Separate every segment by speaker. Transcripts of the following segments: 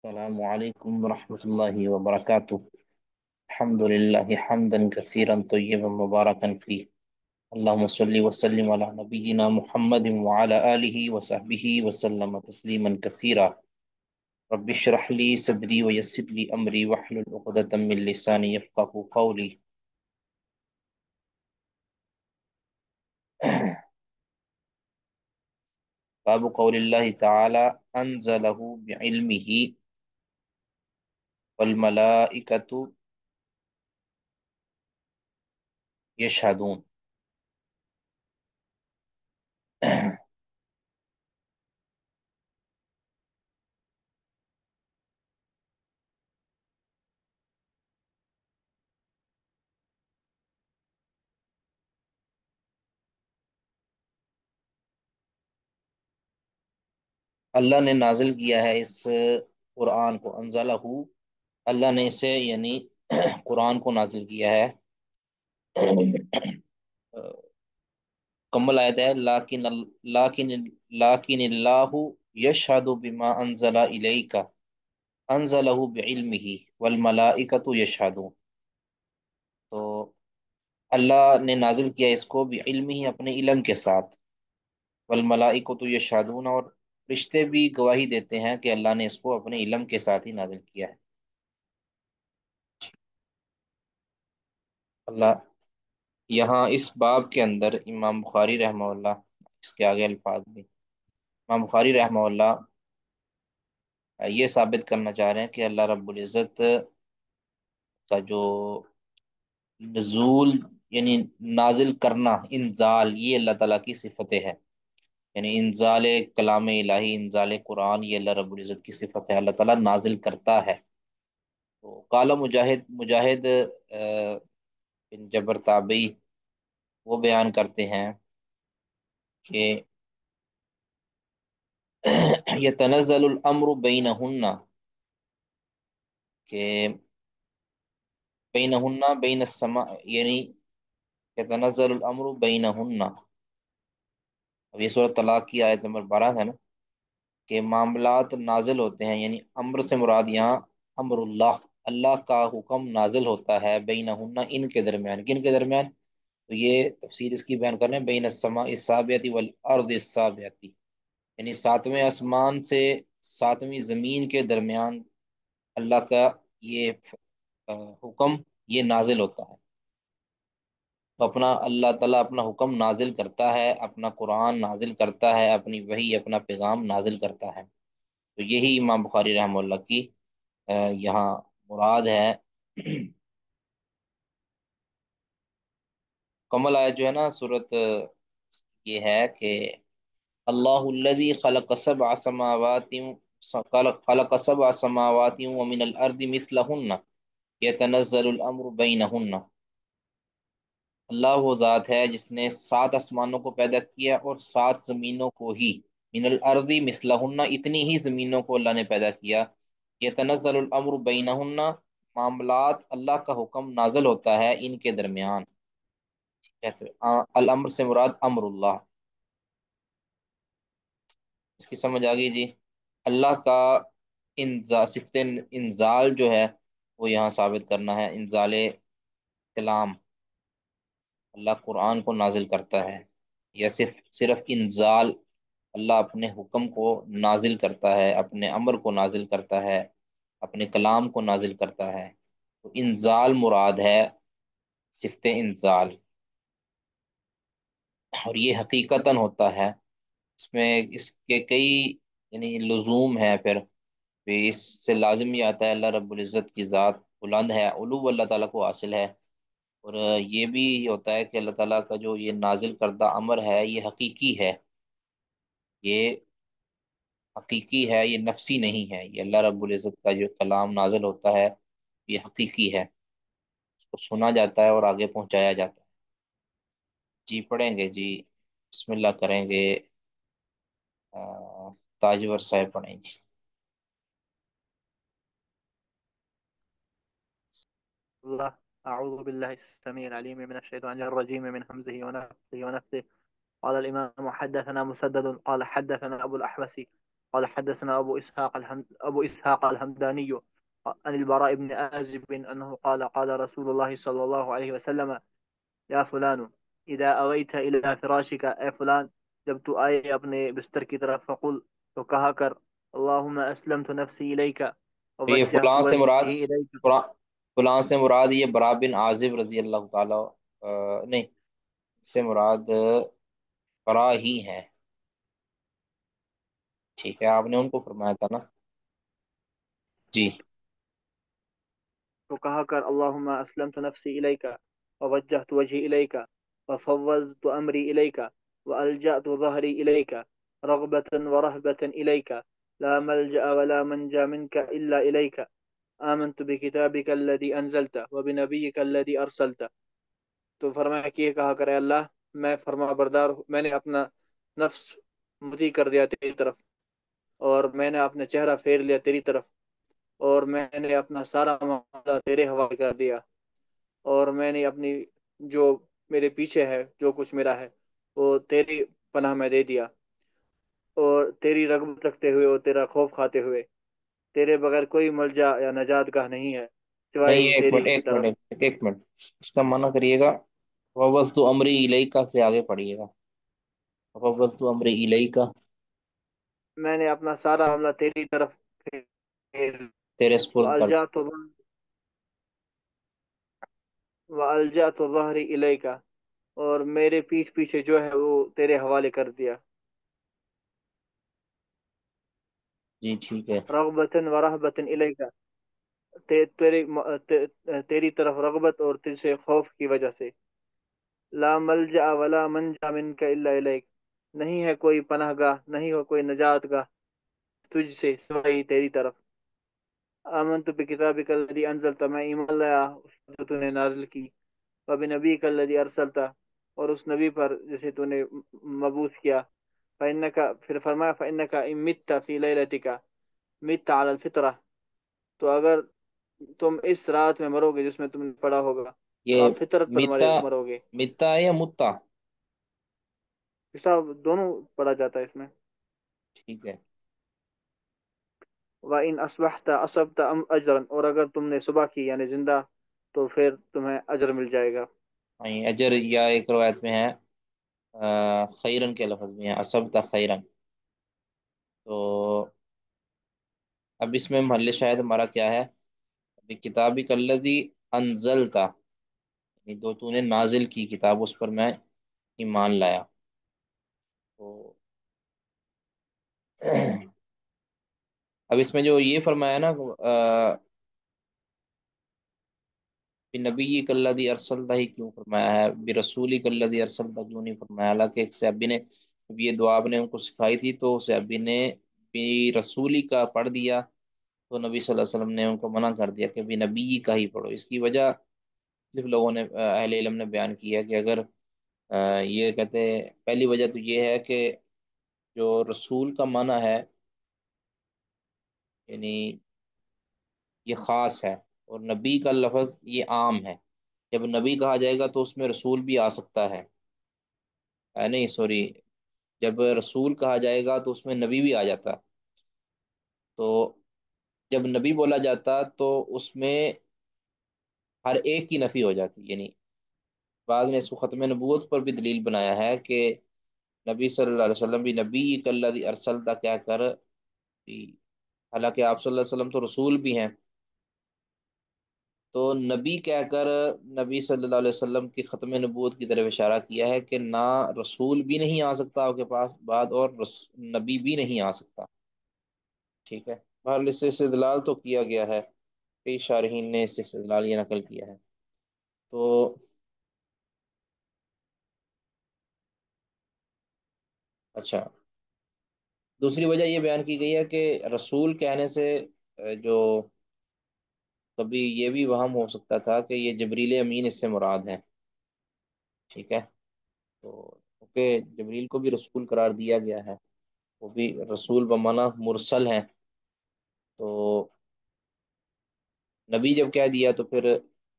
Speaker 1: السلام عليكم ورحمة الله وبركاته. الحمد لله حمدا كثيرا طيبا مباركا فيه. اللهم صل وسلم على نبينا محمد وعلى آله وصحبه وسلم تسليما كثيرا. رب اشرح لي صدري ويسر لي أمري واحلل عقدة من لساني يفقهوا قولي. باب قول الله تعالى أنزله بعلمه والملائكة يشهدون. اللہ نے نازل کیا ہے اس قرآن کو، انزلہ، اللہ نے اسے یعنی قرآن کو نازل کیا ہے۔ کمل آیت ہے لیکن لیکن اللہ یشہد بما انزل الیک انزلہ بعلمہ والملائکۃ یشہدون۔ تو اللہ نے نازل کیا اس کو بعلمہ، اپنے علم کے ساتھ، والملائکۃ یشہدون، اور فرشتے بھی گواہی دیتے ہیں کہ اللہ نے اس کو اپنے علم کے ساتھ ہی نازل کیا ہے۔ اللہ یہاں اس باب کے اندر امام بخاری رحمہ اللہ، اس کے آگے الفاظ بھی، امام بخاری رحمہ اللہ یہ ثابت کرنا چاہ رہے ہیں کہ اللہ رب العزت کا جو نزول یعنی نازل کرنا، انزال، یہ اللہ تعالیٰ کی صفتیں ہے۔ یعنی انزال کلام الہی، انزال قرآن، یہ اللہ رب العزت کی صفت ہے، اللہ تعالیٰ نازل کرتا ہے۔ تو قال مجاہد بن جبر تابعی وہ بیان کرتے ہیں کہ یتنزل الامر بینہن، کہ بینہن بین السماء، یعنی یتنزل الامر بینہن، اب یہ سورۃ طلاق کی آیت نمبر 12 ہے نا، کہ معاملات نازل ہوتے ہیں، یعنی امر سے مراد یہاں امر اللہ، اللہ کا حکم نازل ہوتا ہے، بینہن، ان کے درمیان، کن کے درمیان؟ تو یہ تفسیر اس کی بیان کرنے بین السماء السابعۃ والارض السابعۃ، یعنی ساتویں آسمان سے ساتویں زمین کے درمیان اللہ کا یہ حکم یہ نازل ہوتا ہے۔ تو اپنا اللہ تعالیٰ اپنا حکم نازل کرتا ہے، اپنا قرآن نازل کرتا ہے، اپنی وحی، اپنا پیغام نازل کرتا ہے۔ تو یہی امام بخاری رحمہ اللہ کی یہاں مراد ہے۔ کمل آیت جو ہے نا صورت، یہ ہے کہ اللہ الذی خلق سبع سماوات، خلق سبع سماوات ومن الارض مثلہن یتنزل الامر بینہن۔ اللہ وہ ذات ہے جس نے 7 آسمانوں کو پیدا کیا اور 7 زمینوں کو ہی، من الارض مثلہن، اتنی ہی زمینوں کو اللہ نے پیدا کیا، یتنزل الامر بینہن، معاملات اللہ کا حکم نازل ہوتا ہے ان کے درمیان۔ کہتے ہیں الامر سے مراد امر اللہ۔ اس کی سمجھ آ گئی جی؟ اللہ کا صفت انزال جو ہے وہ یہاں ثابت کرنا ہے، انزال کلام، اللہ قرآن کو نازل کرتا ہے، یا صرف انزال، اللہ اپنے حکم کو نازل کرتا ہے، اپنے امر کو نازل کرتا ہے، اپنے کلام کو نازل کرتا ہے۔ تو انزال مراد ہے، صفت انزال، اور یہ حقیقتاً ہوتا ہے۔ اس میں اس کے کئی یعنی لزوم ہے، پھر اس سے لازم یہ آتا ہے اللہ رب العزت کی ذات بلند ہے، علو اللہ تعالیٰ کو حاصل ہے، اور یہ بھی ہوتا ہے کہ اللہ تعالیٰ کا جو یہ نازل کردہ امر ہے یہ حقیقی ہے، یہ حقیقی ہے، یہ نفسی نہیں ہے۔ یہ اللہ رب العزت کا جو کلام نازل ہوتا ہے یہ حقیقی ہے، اس کو سنا جاتا ہے اور آگے پہنچایا جاتا ہے۔ جی پڑھیں گے جی، بسم اللہ کریں گے، تاجور صاحب پڑھیں گے۔
Speaker 2: الله. أعوذ بالله السميع العليم من الشيطان الرجيم من همزه ونفخه ونفثه. قال الإمام حدثنا مسدد قال حدثنا أبو الأحوص قال حدثنا أبو إسحاق الحمداني عن البراء بن آزب أنه قال قال رسول الله صلى الله عليه وسلم يا فلان إذا أويت إلى فراشك أي فلان جب تو آئے اپنے بستر کی طرف فقل تو کہا کر اللہم اسلمت نفسی الیک
Speaker 1: تو یہ
Speaker 2: ووجہت وجہی الیک
Speaker 1: فلاں فلاں سے مراد یہ برا بن عازب رضی اللہ تعالی نہیں، اس سے مراد برا ہی ہے، ٹھیک ہے، آپ نے ان کو فرمایا تھا نا؟ جی
Speaker 2: تو کہا کر اللہم اسلمت نفسی الیک ووجہت وجہی الیک وفوضت امری الیک والجأت ظہری الیک رغبة ورهبة الیک لا ملجأ ولا منجا منك إلا إليك آمنت بكتابك الذي أنزلت وبنبيك الذي أرسلت. تو فرمایا کہ یہ کہا کرے اللہ میں فرما بردار ہوں، میں نے اپنا نفس مطیع کر دیا تیری طرف، اور میں نے اپنا چہرہ پھیر لیا تیری طرف، اور میں نے اپنا سارا معاملہ تیرے حوالے کر دیا، اور میں نے اپنی جو میرے پیچھے ہے جو کچھ میرا ہے وہ تیری پناہ میں دے دیا، اور تیری رغبت رکھتے ہوئے اور تیرا خوف کھاتے ہوئے تیرے بغیر کوئی ملجا یا نجات گاہ نہیں ہے سوائے
Speaker 1: نہیں،
Speaker 2: ہی
Speaker 1: ایک
Speaker 2: تیری
Speaker 1: منٹ
Speaker 2: کی
Speaker 1: ایک منٹ
Speaker 2: طرف.
Speaker 1: ایک منٹ، اس کا معنی کریے گا، وَوَّضْتُ أَمْرِي إِلَيْكَ سے آگے پڑھیے گا، وَوَّضْتُ أَمْرِي إِلَيْكَ،
Speaker 2: میں نے اپنا سارا معاملہ تیری طرف پھیر
Speaker 1: تیرے سپرد کر
Speaker 2: وَأَلْجَأْتُ وَأَلْجَأْتُ ظَهْرِي إِلَيْكَ، اور میرے پیٹھ پیچھے جو ہے وہ تیرے حوالے کر دیا.
Speaker 1: جی ٹھیک ہے.
Speaker 2: رغبتاً ورہبتاً الیک، تیری تیری طرف رغبت اور تجھ سے خوف کی وجہ سے. لا ملجأ ولا منجا منک الا الیک، نہیں ہے کوئی پناہ گاہ، نہیں ہو کوئی نجات گاہ تجھ سے سوائے ہی تیری طرف. آمنت بکتابک الذی انزلت، میں ایمان لایا اس پر جو تو نے نازل کی، وبنبیک الذی ارسلت، اور اس نبی پر جسے تو نے مبعوث کیا. فإنك پھر فرمایا فإنك إن مت في ليلتك مت على الفطرة، تو اگر تم اس رات میں مرو گے جس میں تم نے پڑھا ہوگا تو
Speaker 1: یہ
Speaker 2: آپ فطرت پر
Speaker 1: متا
Speaker 2: مرو گے.
Speaker 1: متا ہے یا متا؟
Speaker 2: حساب دونوں پڑھا جاتا ہے اس میں.
Speaker 1: ٹھیک ہے.
Speaker 2: وَإِنْ أَصْبَحْتَ أَصَبْتَ أَجْرًا، اور اگر تم نے صبح کی یعنی زندہ تو پھر تمہیں اجر مل جائے گا.
Speaker 1: اجر، یا ایک روایت میں ہے خیرن کے لفظ میں ہے، اسبت خیرن. تو اب اس میں محل شاہد ہمارا کیا ہے؟ ابھی کتابی کلذی انزلتا، یعنی دو تو نے نازل کی کتاب اس پر میں ایمان لایا. تو اب اس میں جو یہ فرمایا نا نبی کلذی ارسلتا ہی کیوں فرمایا ہے، برسولی کلذی ارسلتا کیوں نہیں فرمایا؟ حالانکہ ایک صحابی نے جب یہ دعا آپ نے ان کو سکھائی تھی تو صحابی نے بھی رسولی کا پڑھ دیا، تو نبی صلی اللہ علیہ وسلم نے ان کو منع کر دیا کہ بھی نبی کا ہی پڑھو. اس کی وجہ صرف لوگوں نے اہل علم نے بیان کیا کہ اگر یہ کہتے ہیں، پہلی وجہ تو یہ ہے کہ جو رسول کا معنی ہے یعنی یہ خاص ہے، اور نبی کا لفظ یہ عام ہے. جب نبی کہا جائے گا تو اس میں رسول بھی آ سکتا ہے، نہیں سوری، جب رسول کہا جائے گا تو اس میں نبی بھی آ جاتا. تو جب نبی بولا جاتا تو اس میں ہر ایک کی نفی ہو جاتی، یعنی بعض نے اس کو ختم نبوت پر بھی دلیل بنایا ہے کہ نبی صلی اللہ علیہ وسلم بھی نبی کلذی ارسلتا کہہ کر بھی، حالانکہ آپ صلی اللہ علیہ وسلم تو رسول بھی ہیں، تو نبی کہہ کر نبی صلی اللہ علیہ وسلم کی ختم نبوت کی طرف اشارہ کیا ہے کہ نہ رسول بھی نہیں آ سکتا آپ کے پاس بعد، اور نبی بھی نہیں آ سکتا. ٹھیک ہے، بہرحال اس سے استدلال تو کیا گیا ہے، کئی شارحین نے اس سے استدلال یہ نقل کیا ہے. تو اچھا، دوسری وجہ یہ بیان کی گئی ہے کہ رسول کہنے سے جو کبھی یہ بھی وہم ہو سکتا تھا کہ یہ جبریل امین اس سے مراد ہے. ٹھیک ہے، تو کیونکہ جبریل کو بھی رسول قرار دیا گیا ہے، وہ بھی رسول بمانہ مرسل ہے، تو نبی جب کہہ دیا تو پھر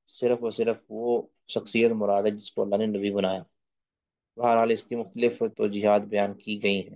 Speaker 1: صرف اور صرف وہ شخصیت مراد ہے جس کو اللہ نے نبی بنایا. بہرحال اس کی مختلف توجیحات بیان کی گئی ہیں.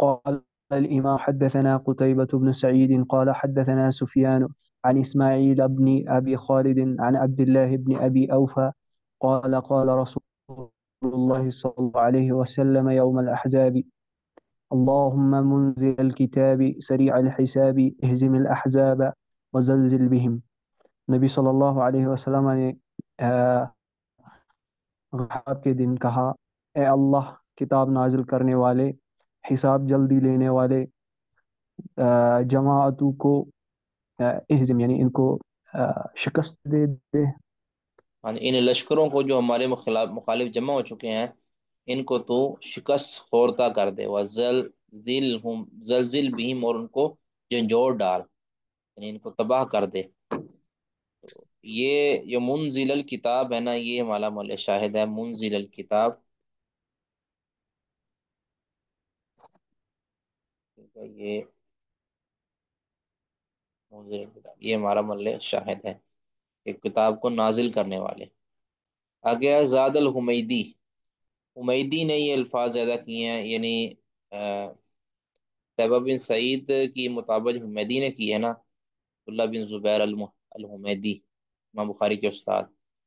Speaker 3: قال الإمام حدثنا قتيبة بن سعيد قال حدثنا سفيان عن إسماعيل بن أبي خالد عن عبد الله بن أبي أوفى قال قال رسول الله صلى الله عليه وسلم يوم الأحزاب: اللهم منزل الكتاب سريع الحساب اهزم الأحزاب وزلزل بهم. نبی صلی اللہ علیہ وسلم نے غحاب کے دن کہا: اے اللہ، کتاب نازل کرنے والے، حساب جلدی لینے والے، جماعتوں کو اہزم یعنی ان کو شکست دے دے.
Speaker 1: ہاں ان لشکروں کو جو ہمارے مخالف جمع ہو چکے ہیں، ان کو تو شکست خوردہ کر دے، زلزل بہم، اور ان کو جھنجھوڑ ڈال، یعنی ان کو تباہ کر دے. یہ منزل الکتاب ہے نا، یہ ہمارا مول شاہد ہے، منزل الکتاب. یہ منزل الکتاب یہ ہمارا مول شاہد ہے، ایک کتاب کو نازل کرنے والے. آگے زاد الحمیدی، حمیدی نے یہ الفاظ زیادہ کیے ہیں، یعنی طیبہ بن سعید کی مطابق حمیدی نے کی ہے نا، اللہ بن زبیر الحمیدی، امام بخاری کے استاد.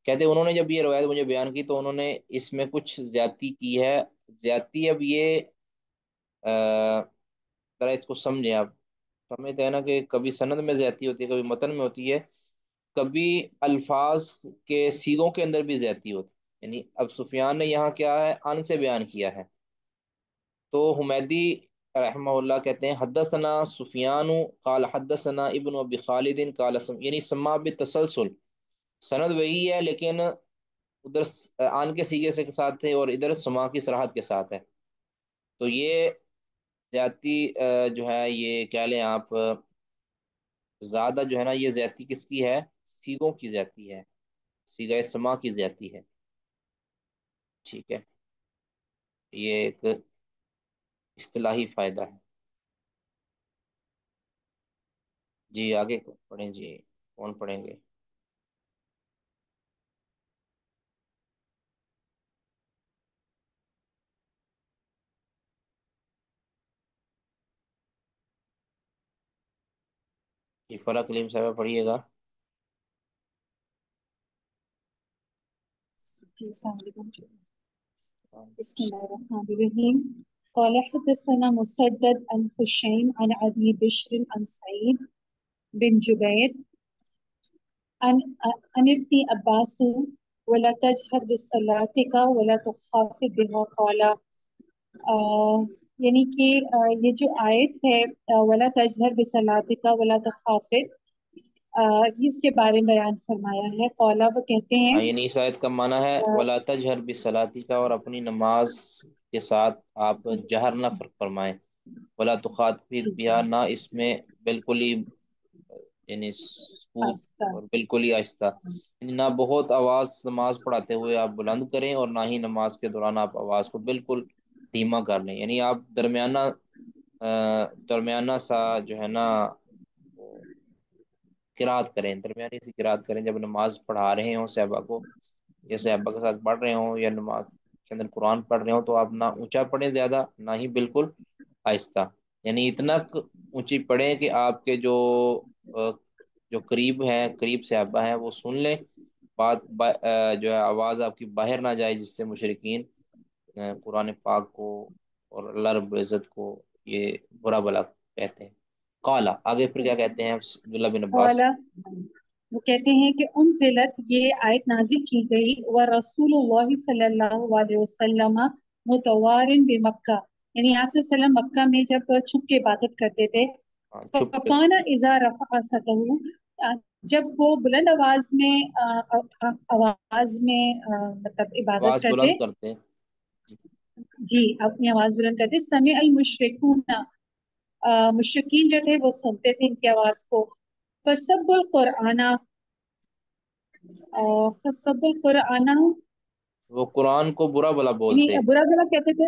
Speaker 1: کہتے ہیں انہوں نے جب یہ روایت مجھے بیان کی تو انہوں نے اس میں کچھ زیادتی کی ہے. زیادتی اب یہ ذرا اس کو سمجھیں آپ. سمجھتے ہیں نا کہ کبھی سند میں زیادتی ہوتی ہے، کبھی متن میں ہوتی ہے، کبھی الفاظ کے سیغوں کے اندر بھی زیادتی ہوتی ہے. یعنی اب سفیان نے یہاں کیا ہے، ان سے بیان کیا ہے، تو حمیدی رحمہ اللہ کہتے ہیں حدثنا سفیان قال حدثنا ابن ابی خالد قال یعنی سما بالتسلسل، سند وہی ہے لیکن ادھر آن کے سیگے سے کے ساتھ ہے اور ادھر سما کی صراحت کے ساتھ ہے. تو یہ زیادتی جو ہے یہ کہہ لیں آپ، زیادہ جو ہے نا یہ زیادتی کس کی ہے؟ سیگوں کی زیادتی ہے، سیگہ سما کی زیادتی ہے. ٹھیک ہے، یہ ایک اصطلاحی فائدہ ہے. جی آگے پڑھیں جی، کون پڑھیں گے؟ جی فرا کلیم صاحبہ پڑھیے گا.
Speaker 4: جی السلام علیکم. بسم الله الرحمن الرحيم. قال حدثنا مسدد عن خشيم عن أبي بشر عن سعيد بن جبير عن ابن عباس ولا تجهر بصلاتك ولا تخافت بها قال یعنی کہ یہ جو آیت ہے ولا تجہر بصلاتک ولا تخافت، اس کے بارے میں بیان فرمایا ہے. قولا وہ کہتے ہیں
Speaker 1: ہاں یعنی اس آیت کا معنی ہے ولا تجہر بصلاتی کا، اور اپنی نماز کے ساتھ آپ جہر نہ فرمائیں. ولا تخاطب
Speaker 4: ٹھیک
Speaker 1: بیا،
Speaker 4: ہے،
Speaker 1: نہ اس میں بالکل ہی یعنی خوب
Speaker 4: آہستہ.
Speaker 1: اور بالکل ہی آہستہ، یعنی نہ بہت آواز نماز پڑھاتے ہوئے آپ بلند کریں اور نہ ہی نماز کے دوران آپ آواز کو بالکل دھیما کر لیں. یعنی آپ درمیانہ سا جو ہے نا وہ قرات کریں، درمیانی سی قرات کریں جب نماز پڑھا رہے ہوں صحابہ کو، یا صحابہ کے ساتھ پڑھ رہے ہوں یا نماز کے اندر قرآن پڑھ رہے ہوں، تو آپ نہ اونچا پڑھیں زیادہ، نہ ہی بالکل آہستہ. یعنی اتنا اونچی پڑھیں کہ آپ کے جو قریب ہیں، قریب صحابہ ہیں، وہ سن لیں بات، جو ہے آواز آپ کی باہر نہ جائے، جس سے مشرکین قرآن پاک کو اور اللہ رب العزت کو یہ برا بلا کہتے ہیں. قالا آگے پھر کیا کہتے ہیں عبداللہ بن عباس؟
Speaker 4: قولا وہ کہتے ہیں کہ انزلت، یہ آیت نازل کی گئی، ورسول اللہ صلی اللہ علیہ وسلم متوارن بمکہ، یعنی آپ صلی اللہ علیہ وسلم مکہ میں جب چھپ کے عبادت کرتے تھے.
Speaker 1: ہاں چھپ کے.
Speaker 4: فقان اذا رفع صوته، جب وہ بلند آواز میں مطلب عبادت
Speaker 1: آواز
Speaker 4: کرتے،
Speaker 1: بلند کرتے ہیں. جی
Speaker 4: جی اپنی آواز بلند کرتے، سمع المشرکون، مشرکین جو تھے وہ سنتے تھے ان کی آواز کو. فسب القرآن، فسب القرآن،
Speaker 1: وہ قرآن کو برا بلا
Speaker 4: یعنی
Speaker 1: بولتے.
Speaker 4: برا بلا کہتے تھے.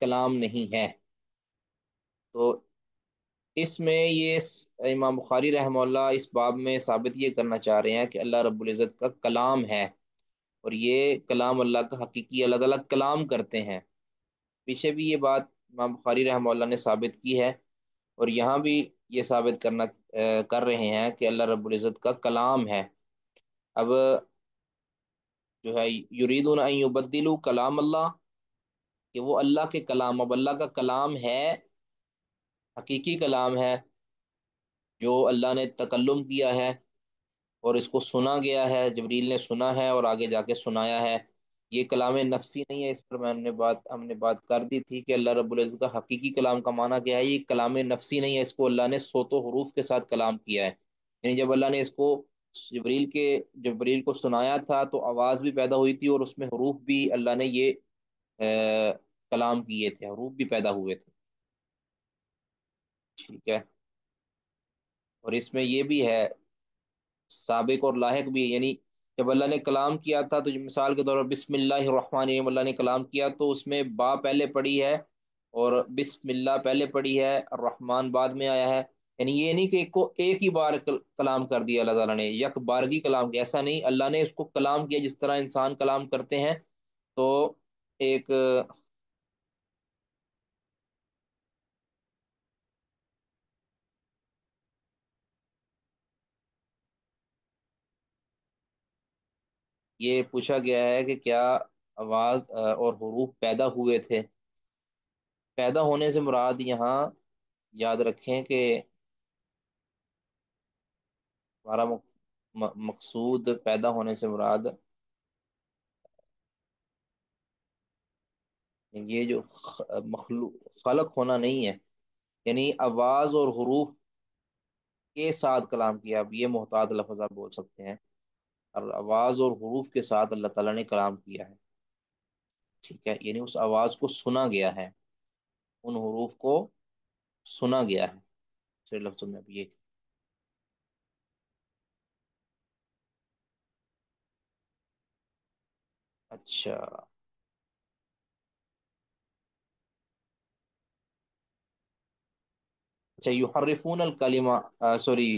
Speaker 1: کلام نہیں ہے۔ تو اس میں یہ امام بخاری رحمہ اللہ اس باب میں ثابت یہ کرنا چاہ رہے ہیں کہ اللہ رب العزت کا کلام ہے، اور یہ کلام اللہ کا حقیقی اللہ تعالیٰ کلام کرتے ہیں۔ پیچھے بھی یہ بات امام بخاری رحمہ اللہ نے ثابت کی ہے، اور یہاں بھی یہ ثابت کر رہے ہیں کہ اللہ رب العزت کا کلام ہے۔ اب جو ہے یریدون ان یبدلوا کلام اللہ، کہ وہ اللہ کے کلام، اب اللہ کا کلام ہے، حقیقی کلام ہے جو اللہ نے تکلم کیا ہے اور اس کو سنا گیا ہے، جبریل نے سنا ہے اور آگے جا کے سنایا ہے۔ یہ کلام نفسی نہیں ہے، اس پر ہم نے بات کر دی تھی کہ اللہ رب العزت کا حقیقی کلام کا معنی کیا ہے۔ یہ کلام نفسی نہیں ہے، اس کو اللہ نے صوت و حروف کے ساتھ کلام کیا ہے، یعنی جب اللہ نے اس کو جبریل کو سنایا تھا تو آواز بھی پیدا ہوئی تھی، اور اس میں حروف بھی اللہ نے یہ کلام کیے تھے، حروف بھی پیدا ہوئے تھے، ٹھیک ہے۔ اور اس میں یہ بھی ہے، سابق اور لاحق بھی، یعنی جب اللہ نے کلام کیا تھا تو مثال کے طور پر بسم اللہ الرحمن الرحیم اللہ نے کلام کیا تو اس میں با پہلے پڑھی ہے اور بسم اللہ پہلے پڑھی ہے، الرحمن بعد میں آیا ہے۔ یعنی یہ نہیں کہ ایک ہی بار کلام کر دیا اللہ تعالیٰ نے، یک بارگی کلام کیا، ایسا نہیں، اللہ نے اس کو کلام کیا جس طرح انسان کلام کرتے ہیں۔ تو ایک یہ پوچھا گیا ہے کہ کیا آواز اور حروف پیدا ہوئے تھے؟ پیدا ہونے سے مراد یہاں یاد رکھیں کہ ہمارا مقصود پیدا ہونے سے مراد یہ جو مخلوق خلق ہونا نہیں ہے، یعنی آواز اور حروف کے ساتھ کلام کیا، اب یہ محتاط لفظ آپ بول سکتے ہیں، اور آواز اور حروف کے ساتھ اللہ تعالیٰ نے کلام کیا ہے، ٹھیک ہے، یعنی اس آواز کو سنا گیا ہے، ان حروف کو سنا گیا ہے، صرف لفظوں میں اب یہ۔ اچھا اچھا، یحرفون الکلمہ، سوری،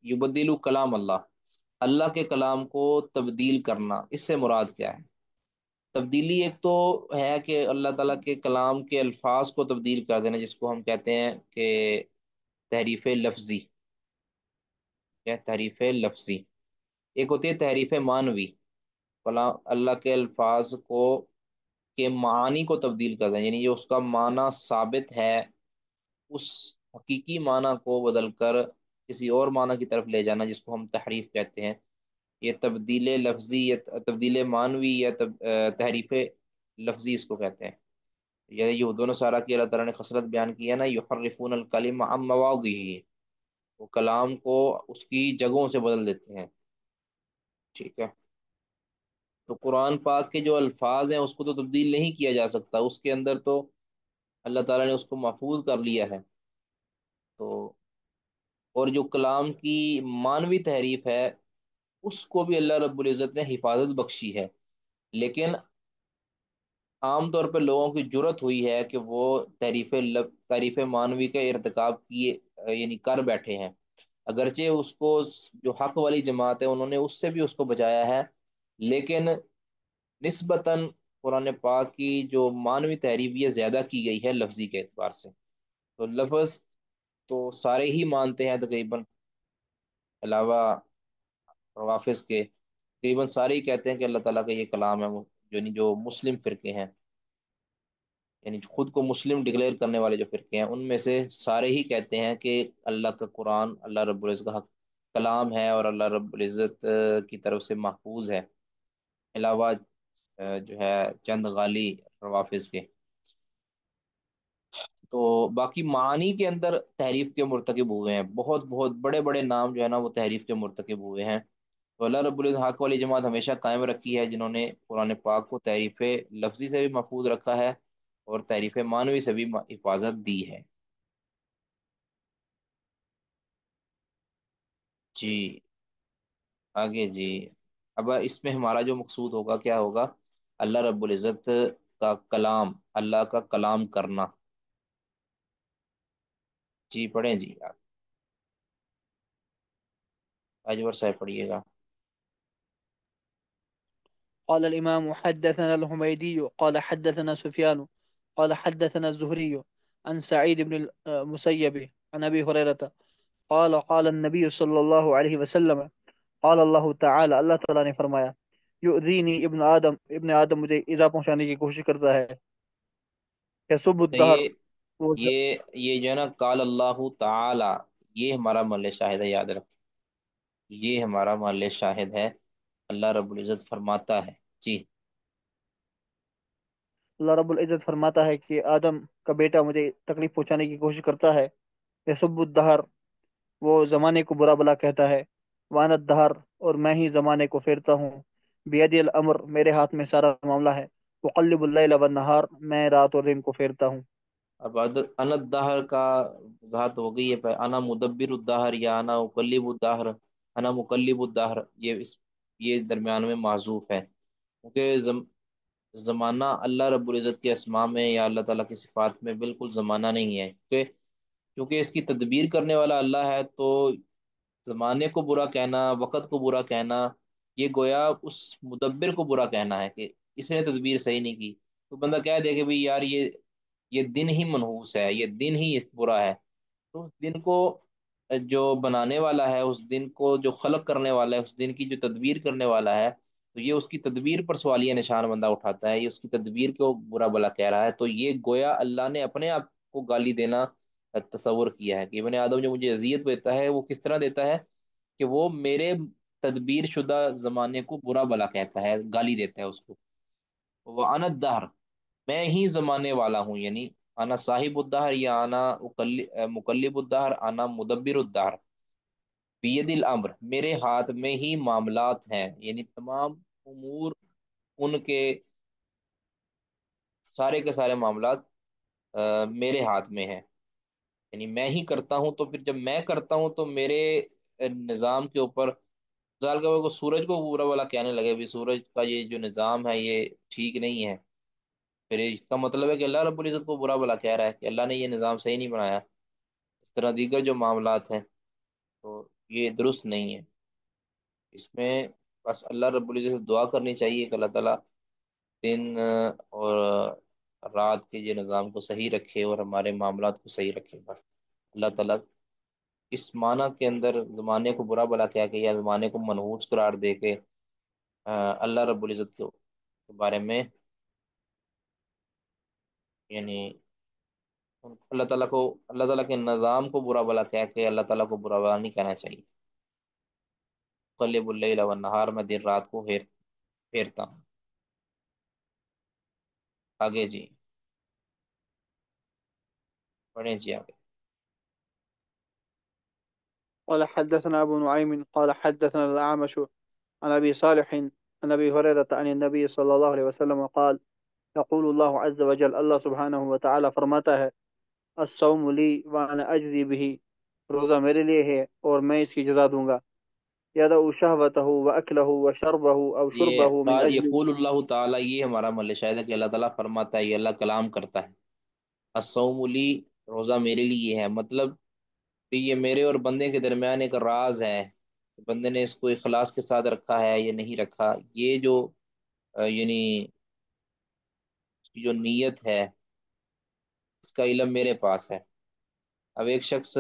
Speaker 1: یبدلوا کلام اللہ، اللہ کے کلام کو تبدیل کرنا، اس سے مراد کیا ہے؟ تبدیلی ایک تو ہے کہ اللہ تعالیٰ کے کلام کے الفاظ کو تبدیل کر دینا، جس کو ہم کہتے ہیں کہ تحریف لفظی، یا تحریف لفظی۔ ایک ہوتی ہے تحریف معنوی، اللہ کے الفاظ کو کے معانی کو تبدیل کر دینا، یعنی یہ اس کا معنی ثابت ہے، اس حقیقی معنی کو بدل کر کسی اور معنی کی طرف لے جانا، جس کو ہم تحریف کہتے ہیں۔ یہ تبدیل لفظی یا تبدیل معنوی یا تحریف لفظی اس کو کہتے ہیں۔ یہ دونوں سارا کی اللہ تعالیٰ نے خصلت بیان کی ہے نا، یحرفون الکلم عن مواضعہ، وہ کلام کو اس کی جگہوں سے بدل دیتے ہیں، ٹھیک ہے۔ تو قرآن پاک کے جو الفاظ ہیں اس کو تو تبدیل نہیں کیا جا سکتا، اس کے اندر تو اللہ تعالیٰ نے اس کو محفوظ کر لیا ہے۔ تو اور جو کلام کی معنوی تحریف ہے اس کو بھی اللہ رب العزت نے حفاظت بخشی ہے، لیکن عام طور پہ لوگوں کی جرت ہوئی ہے کہ وہ تعریف معنوی کا ارتکاب کیے، یعنی کر بیٹھے ہیں، اگرچہ اس کو جو حق والی جماعت ہے انہوں نے اس سے بھی اس کو بچایا ہے، لیکن نسبتاً قرآن پاک کی جو معنوی تحریف یہ زیادہ کی گئی ہے لفظی کے اعتبار سے۔ تو لفظ تو سارے ہی مانتے ہیں تقریباً، علاوہ روافظ کے تقریباً سارے ہی کہتے ہیں کہ اللہ تعالیٰ کا یہ کلام ہے، جو مسلم فرقے ہیں، یعنی خود کو مسلم ڈکلیئر کرنے والے جو فرقے ہیں، ان میں سے سارے ہی کہتے ہیں کہ اللہ کا قرآن اللہ رب العزت کا کلام ہے اور اللہ رب العزت کی طرف سے محفوظ ہے، علاوہ جو ہے چند غالی روافظ کے۔ تو باقی معانی کے اندر تحریف کے مرتکب ہوئے ہیں، بہت بہت بڑے بڑے نام جو ہے نا وہ تحریف کے مرتکب ہوئے ہیں۔ تو اللہ رب العزت حق والی جماعت ہمیشہ قائم رکھی ہے، جنہوں نے قرآن پاک کو تحریف لفظی سے بھی محفوظ رکھا ہے اور تحریف معنوی سے بھی حفاظت دی ہے۔ جی آگے جی، اب اس میں ہمارا جو مقصود ہوگا کیا ہوگا؟ اللہ رب العزت کا کلام، اللہ کا کلام کرنا۔ جی پڑھیں جی آپ، اجور صاحب پڑھیے گا۔
Speaker 2: قال الإمام حدثنا الحميدي قال حدثنا سفيان قال حدثنا الزهري عن سعيد بن المسيب عن أبي هريرة قال قال النبي صلى الله عليه وسلم قال الله تعالى اللہ تعالیٰ نے فرمایا یؤذینی ابن آدم مجھے ایذا پہنچانے کی کوشش کرتا ہے، یسب
Speaker 1: تو
Speaker 2: الدہر وہ
Speaker 1: یہ جو ہے نا قال اللہ تعالی، یہ ہمارا محل شاہد ہے، یاد رکھ، یہ ہمارا محل شاہد ہے، اللہ رب العزت فرماتا ہے۔ جی
Speaker 2: اللہ رب العزت فرماتا ہے کہ آدم کا بیٹا مجھے تکلیف پہنچانے کی کوشش کرتا ہے، یسب الدہر وہ زمانے کو برا بلا کہتا ہے، وانا الدہر اور میں ہی زمانے کو پھیرتا ہوں، بیدی الامر میرے ہاتھ میں سارا معاملہ ہے، وقلب اللیل والنہار میں رات اور دن کو پھیرتا ہوں۔
Speaker 1: اب انا الدہر کا وضاحت ہو گئی ہے، انا مدبر الدہر یا انا اقلب الدہر، انا مقلب الدہر، یہ درمیان میں معذوف ہے، کیونکہ زمانہ اللہ رب العزت کے اسماء میں یا اللہ تعالیٰ کی صفات میں بالکل زمانہ نہیں ہے، کیونکہ اس کی تدبیر کرنے والا اللہ ہے، تو زمانے کو برا کہنا، وقت کو برا کہنا، یہ گویا اس مدبر کو برا کہنا ہے کہ اس نے تدبیر صحیح نہیں کی۔ تو بندہ کہہ دے کہ بھئی یار یہ دن ہی منحوس ہے، یہ دن ہی برا ہے، تو اس دن کو جو بنانے والا ہے، اس دن کو جو خلق کرنے والا ہے، اس دن کی جو تدبیر کرنے والا ہے، تو یہ اس کی تدبیر پر سوالیہ نشان بندہ اٹھاتا ہے، یہ اس کی تدبیر کو برا بلا کہہ رہا ہے، تو یہ گویا اللہ نے اپنے آپ کو گالی دینا تصور کیا ہے کہ ابن آدم جو مجھے اذیت دیتا ہے وہ کس طرح دیتا ہے کہ وہ میرے تدبیر شدہ زمانے کو برا بلا کہتا ہے، گالی دیتا ہے اس کو۔ وہ انا الدہر، میں ہی زمانے والا ہوں، یعنی انا صاحب الدہر یا انا مقلب الدہر، انا مدبر الدہر، بید الامر میرے ہاتھ میں ہی معاملات ہیں، یعنی تمام امور ان کے سارے کے سارے معاملات میرے ہاتھ میں ہیں، یعنی میں ہی کرتا ہوں، تو پھر جب میں کرتا ہوں تو میرے نظام کے اوپر مثال کا وہ سورج کو برا والا کہنے لگے بھی سورج کا یہ جو نظام ہے یہ ٹھیک نہیں ہے، پھر اس کا مطلب ہے کہ اللہ رب العزت کو برا بلا کہہ رہا ہے کہ اللہ نے یہ نظام صحیح نہیں بنایا۔ اس طرح دیگر جو معاملات ہیں تو یہ درست نہیں ہے، اس میں بس اللہ رب العزت سے دعا کرنی چاہیے کہ اللہ تعالیٰ دن اور رات کے یہ نظام کو صحیح رکھے اور ہمارے معاملات کو صحیح رکھے، بس اللہ تعالیٰ اس معنی کے اندر زمانے کو برا بلا کہہ کے یا زمانے کو منحوس قرار دے کے اللہ رب العزت کے بارے میں، یعنی اللہ تعالیٰ کے نظام کو برا بلا کہہ کے اللہ تعالیٰ کو برا بلا نہیں کہنا چاہیے۔ قلب اللیل والنہار، میں دن رات کو پھیرتا ہوں۔ آگے جی پڑھیں جی آگے۔
Speaker 2: قال حدثنا أبو نعيم قال حدثنا الأعمش عن أبي صالح عن أبي هريرة عن النبي صلى الله عليه وسلم قال يقول الله عز وجل اللہ سبحانہ وتعالی فرماتا ہے الصوم لی وانا اجزی به، روزہ میرے لیے ہے اور میں اس کی جزا دوں گا، یدع شہوتہ واکلہ وشربہ او
Speaker 1: یہ
Speaker 2: شربہ من
Speaker 1: قال
Speaker 2: اجلی۔
Speaker 1: یقول اللہ تعالیٰ، یہ ہمارا محل شاہد ہے کہ اللہ تعالیٰ فرماتا ہے، یہ اللہ کلام کرتا ہے، الصوم لی، روزہ میرے لیے ہے، مطلب کہ یہ میرے اور بندے کے درمیان ایک راز ہے، بندے نے اس کو اخلاص کے ساتھ رکھا ہے یا نہیں رکھا، یہ جو یعنی اس کی جو نیت ہے اس کا علم میرے پاس ہے۔ اب ایک شخص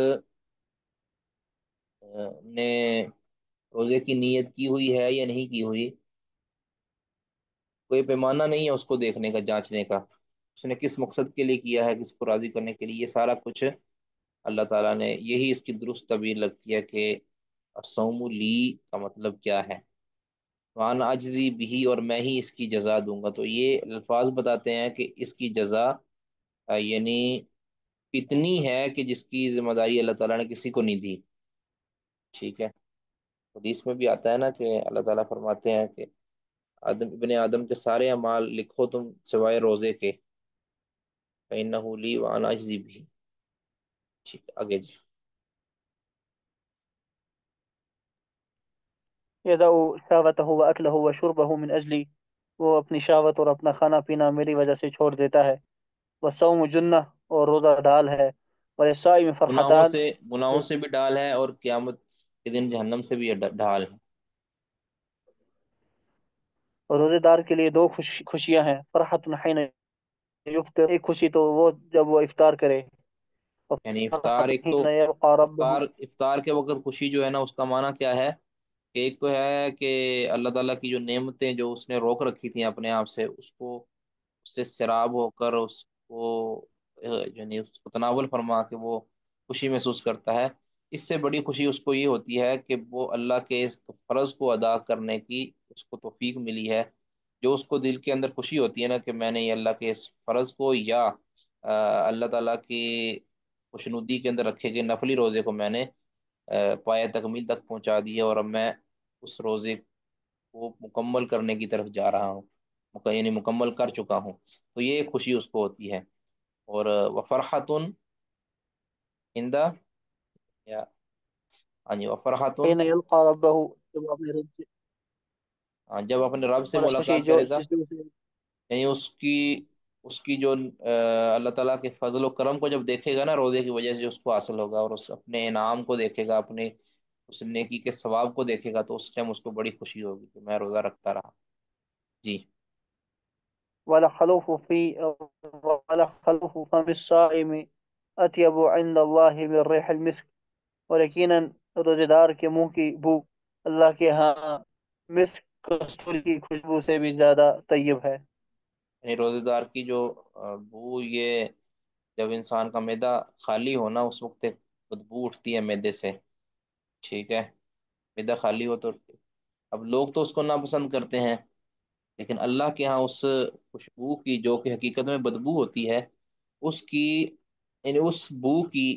Speaker 1: نے روزے کی نیت کی ہوئی ہے یا نہیں کی ہوئی، کوئی پیمانہ نہیں ہے اس کو دیکھنے کا، جانچنے کا، اس نے کس مقصد کے لیے کیا ہے، کس کو راضی کرنے کے لیے، یہ سارا کچھ اللہ تعالیٰ نے، یہی اس کی درست تعبیر لگتی ہے کہ الصوم لی کا مطلب کیا ہے، وَأَنَا أَجْزِي بِهِ، اور میں ہی اس کی جزا دوں گا، تو یہ الفاظ بتاتے ہیں کہ اس کی جزا یعنی اتنی ہے کہ جس کی ذمہ داری اللہ تعالیٰ نے کسی کو نہیں دی، ٹھیک ہے۔ حدیث میں بھی آتا ہے نا کہ اللہ تعالیٰ فرماتے ہیں کہ ابن آدم کے سارے اعمال لکھو تم سوائے روزے کے، فَإِنَّهُ لِي وَأَنَا أَجْزِي بِهِ، ٹھیک ہے آگے جی۔
Speaker 2: يدع شهوته وأكله وشربه من أجلي، وہ اپنی شہوت اور اپنا کھانا پینا میری وجہ سے چھوڑ دیتا ہے. والصوم جنہ، اور روزہ ڈال ہے. وللصائم فرحتان،
Speaker 1: گناہوں سے بھی ڈال ہے، اور قیامت کے دن جہنم سے بھی ڈال ہے.
Speaker 2: اور روزے دار کے لیے دو خوشیاں ہیں. فرحت حین یفطر، ایک خوشی تو وہ جب وہ افطار کرے.
Speaker 1: یعنی افطار،
Speaker 2: فرحت
Speaker 1: ایک تو
Speaker 2: حین یلقى ربه.
Speaker 1: افطار کے وقت خوشی جو ہے نا، اس کا معنی کیا ہے کہ ایک تو ہے کہ اللہ تعالیٰ کی جو نعمتیں جو اس نے روک رکھی تھیں اپنے آپ سے، اس کو اس سے سیراب ہو کر اس کو یعنی اس کو تناول فرما کے وہ خوشی محسوس کرتا ہے. اس سے بڑی خوشی اس کو یہ ہوتی ہے کہ وہ اللہ کے اس فرض کو ادا کرنے کی اس کو توفیق ملی ہے. جو اس کو دل کے اندر خوشی ہوتی ہے نا کہ میں نے یہ اللہ کے اس فرض کو، یا اللہ تعالیٰ کی خوشنودی کے اندر رکھے گئے نفلی روزے کو میں نے پایہ تکمیل تک پہنچا دی ہے، اور اب میں اس روزے کو مکمل کرنے کی طرف جا رہا ہوں، یعنی مکمل کر چکا ہوں. تو یہ ایک خوشی اس کو ہوتی ہے. اور وفرحتن اندہ، یا ہاں جی وفرحتن،
Speaker 2: حين يلقى ربه، جب اپنے رب سے.
Speaker 1: جب اپنے رب سے
Speaker 2: اور خوشی
Speaker 1: ملاقات
Speaker 2: جو
Speaker 1: کرے گا، یعنی اس کی جو اللہ تعالیٰ کے فضل و کرم کو جب دیکھے گا نا، روزے کی وجہ سے اس کو حاصل ہوگا، اور اس اپنے انعام کو دیکھے گا، اپنے اس نیکی کے ثواب کو دیکھے گا، تو اس ٹائم اس کو بڑی خوشی ہوگی کہ میں روزہ رکھتا رہا. جی.
Speaker 2: ولا خلوف في ولا خلوف فم الصائم أطيب عند الله من ريح المسك. اور یقیناً روزے دار کے منہ کی بو اللہ کے ہاں مسک کستوری کی خوشبو سے بھی زیادہ طیب ہے.
Speaker 1: یعنی روزے دار کی جو بو، یہ جب انسان کا معدہ خالی ہو نا، اس وقت ایک بدبو اٹھتی ہے معدے سے. ٹھیک ہے، معدہ خالی ہو تو اب لوگ تو اس کو ناپسند کرتے ہیں، لیکن اللہ کے ہاں اس خوشبو کی جو کہ حقیقت میں بدبو ہوتی ہے، اس کی یعنی اس بو کی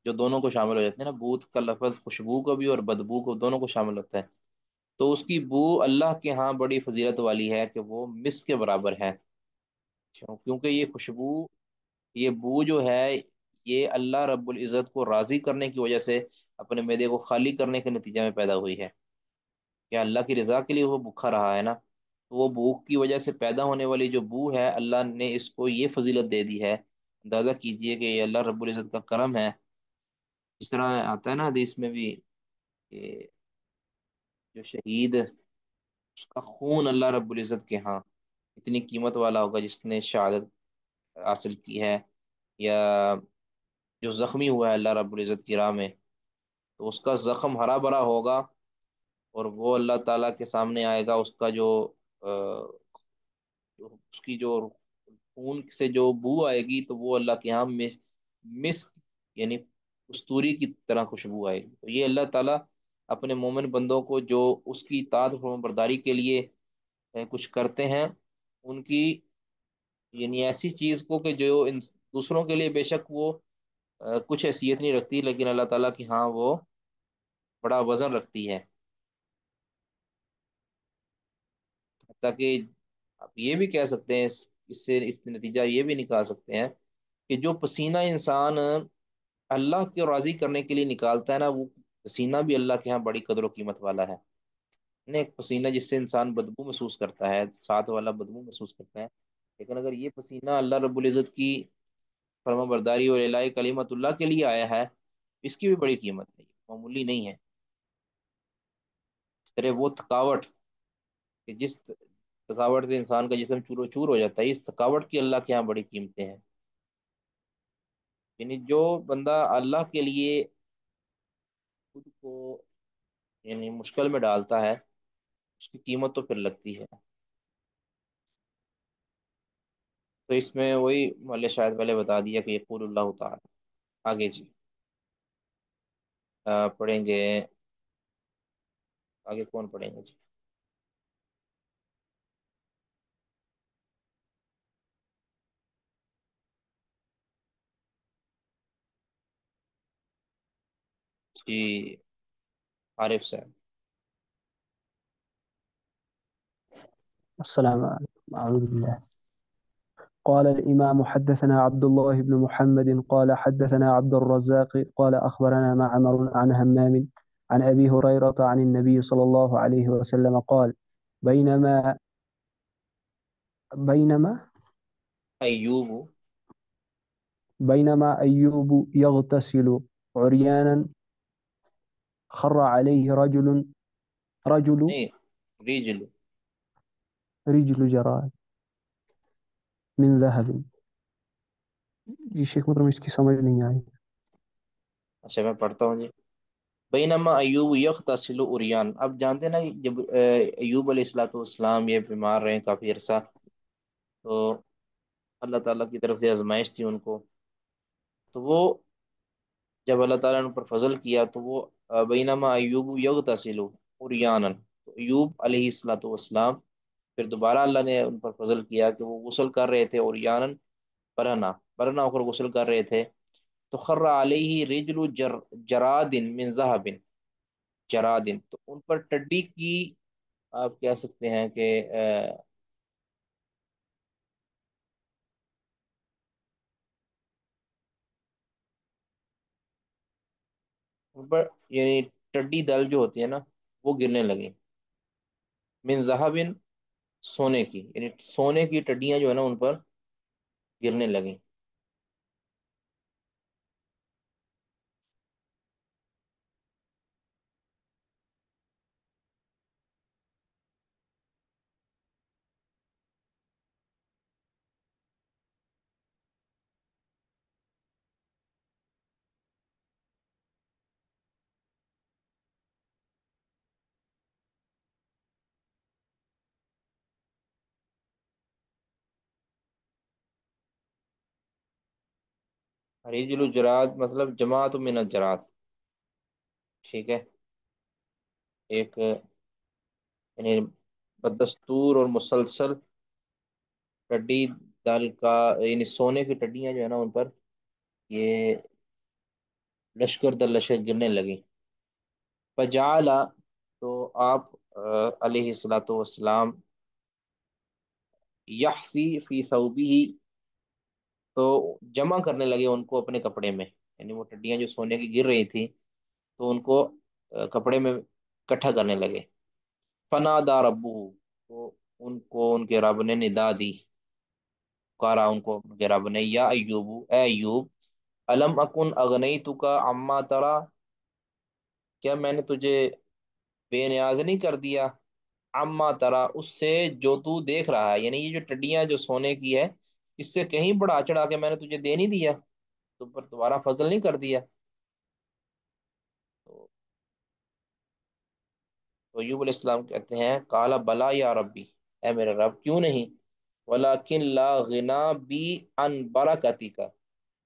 Speaker 1: جو دونوں کو شامل ہو جاتے ہیں نا، بو کا لفظ خوشبو کو بھی اور بدبو کو دونوں کو شامل ہوتا ہے، تو اس کی بو اللہ کے ہاں بڑی فضیلت والی ہے کہ وہ مسک کے برابر ہے. کیونکہ یہ خوشبو، یہ بو جو ہے، یہ اللہ رب العزت کو راضی کرنے کی وجہ سے اپنے معدے کو خالی کرنے کے نتیجے میں پیدا ہوئی ہے. کہ اللہ کی رضا کے لیے وہ بھوکا رہا ہے نا، تو وہ بھوک کی وجہ سے پیدا ہونے والی جو بو ہے، اللہ نے اس کو یہ فضیلت دے دی ہے. اندازہ کیجئے کہ یہ اللہ رب العزت کا کرم ہے. اس طرح آتا ہے نا حدیث میں بھی کہ جو شہید، اس کا خون اللہ رب العزت کے ہاں اتنی قیمت والا ہوگا جس نے شہادت حاصل کی ہے، یا جو زخمی ہوا ہے اللہ رب العزت کی راہ میں، تو اس کا زخم ہرا بھرا ہوگا، اور وہ اللہ تعالیٰ کے سامنے آئے گا. اس کا اس کی جو خون سے جو بو آئے گی، تو وہ اللہ کے یہاں مسک یعنی کستوری کی طرح خوشبو آئے گی. تو یہ اللہ تعالیٰ اپنے مومن بندوں کو جو اس کی اطاعت و فرمان برداری کے لیے کچھ کرتے ہیں، ان کی یعنی ایسی چیز کو کہ جو دوسروں کے لیے بے شک وہ کچھ حیثیت نہیں رکھتی، لیکن اللہ تعالیٰ کی ہاں وہ بڑا وزن رکھتی ہے. تاکہ آپ یہ بھی کہہ سکتے ہیں، اس نتیجہ یہ بھی نکال سکتے ہیں کہ جو پسینہ انسان اللہ کے راضی کرنے کے لیے نکالتا ہے نا، وہ پسینہ بھی اللہ کے ہاں بڑی قدر و قیمت والا ہے. ایک پسینہ جس سے انسان بدبو محسوس کرتا ہے، ساتھ والا بدبو محسوس کرتا ہے، لیکن اگر یہ پسینہ اللہ رب العزت کی فرما برداری اور الہی کلمت اللہ کے لیے آیا ہے، اس کی بھی بڑی قیمت ہے، معمولی نہیں ہے. اس طرح وہ تھکاوٹ کہ جس تھکاوٹ سے انسان کا جسم چور و چور ہو جاتا ہے، اس تھکاوٹ کی اللہ کے یہاں بڑی قیمتیں ہیں. یعنی جو بندہ اللہ کے لیے خود کو یعنی مشکل میں ڈالتا ہے، اس کی قیمت تو پھر لگتی ہے. تو اس میں وہی مولے شاید پہلے بتا دیا کہ یقول اللہ تعالی. آگے جی پڑھیں گے. آگے کون پڑھیں گے جی؟ جی عارف صاحب.
Speaker 3: السلام عليكم. أعوذ بالله. قال الإمام حدثنا عبد الله بن محمد قال حدثنا عبد الرزاق قال أخبرنا معمر عن همام عن أبي هريرة عن النبي صلى الله عليه وسلم قال بينما بينما
Speaker 1: ایوب
Speaker 3: بينما أيوب يغتسل عريانا خر عليه رجل
Speaker 1: نہیں، رجل.
Speaker 3: رجل جراد من ذهب. یہ شیخ مطلب اس کی سمجھ نہیں آئی.
Speaker 1: اچھا میں پڑھتا ہوں جی. بینما ایوب یغتسل عریان. اب جانتے ہیں نا جب ایوب علیہ الصلوۃ والسلام یہ بیمار رہے کافی عرصہ، تو اللہ تعالیٰ کی طرف سے آزمائش تھی ان کو. تو وہ جب اللہ تعالیٰ نے ان پر فضل کیا تو وہ بینما ایوب یغتسل عریانا، تو ایوب علیہ الصلوۃ والسلام پھر دوبارہ اللہ نے ان پر فضل کیا کہ وہ غسل کر رہے تھے، عریانا برہنہ برہنہ ہو کر غسل کر رہے تھے. تو خر علیہ رجل جراد من ذهب. جرادن، تو ان پر ٹڈی کی، آپ کہہ سکتے ہیں کہ ان پر یعنی ٹڈی دل جو ہوتی ہے نا وہ گرنے لگی. من ذهب، سونے کی، یعنی سونے کی ٹڈیاں جو ہے نا ان پر گرنے لگیں. ریجل الجراد مطلب جماعت من الجراد. ٹھیک ہے. ایک یعنی بدستور اور مسلسل ٹڈی دل کا، یعنی سونے کی ٹڈیاں جو ہے نا ان پر یہ لشکر در لشکر گرنے لگی. فجعل، تو آپ علیہ الصلوۃ والسلام یحفی فی ثوبہ، تو جمع کرنے لگے ان کو اپنے کپڑے میں، یعنی وہ ٹڈیاں جو سونے کی گر رہی تھی تو ان کو کپڑے میں اکٹھا کرنے لگے. فنادى ربہ، تو ان کو ان کے رب نے ندا دی، پکارا ان کو ان کے رب نے، یا ایوب، اے ایوب، الم اکن اغنیتک عما ترى، کیا میں نے تجھے بے نیاز نہیں کر دیا، عما ترى، اس سے جو تو دیکھ رہا ہے، یعنی یہ جو ٹڈیاں جو سونے کی ہے اس سے کہیں بڑھا چڑھا کے میں نے تجھے دے نہیں دیا، تم پر دوبارہ فضل نہیں کر دیا. تو ایوب علیہ السلام کہتے ہیں کالا بلا یا ربی، اے میرے رب کیوں نہیں، ولیکن لا غنا بی عن برکتی کا،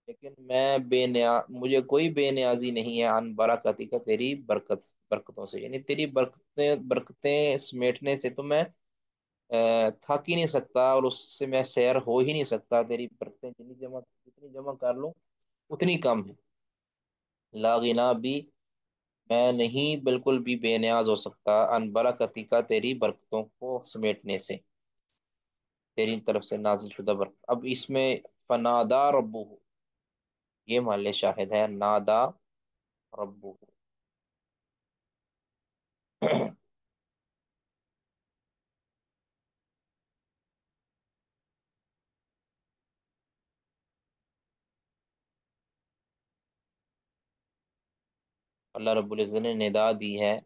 Speaker 1: لیکن میں مجھے کوئی بے نیازی نہیں ہے عن برکتی کا، تیری برکتوں سے، یعنی تیری برکتیں سمیٹنے سے تو میں تھک ہی نہیں سکتا، اور اس سے میں سیر ہو ہی نہیں سکتا. تیری برکتیں جتنی جمع کر لوں اتنی کم ہے. لا غنا بھی، میں نہیں بالکل بھی بے نیاز ہو سکتا، ان برکتی کا، تیری برکتوں کو سمیٹنے سے، تیری طرف سے نازل شدہ برکت. اب اس میں فنادا ربو، یہ محل شاہد ہے، نادا ربو. اللہ رب العزت نے ندا دی ہے،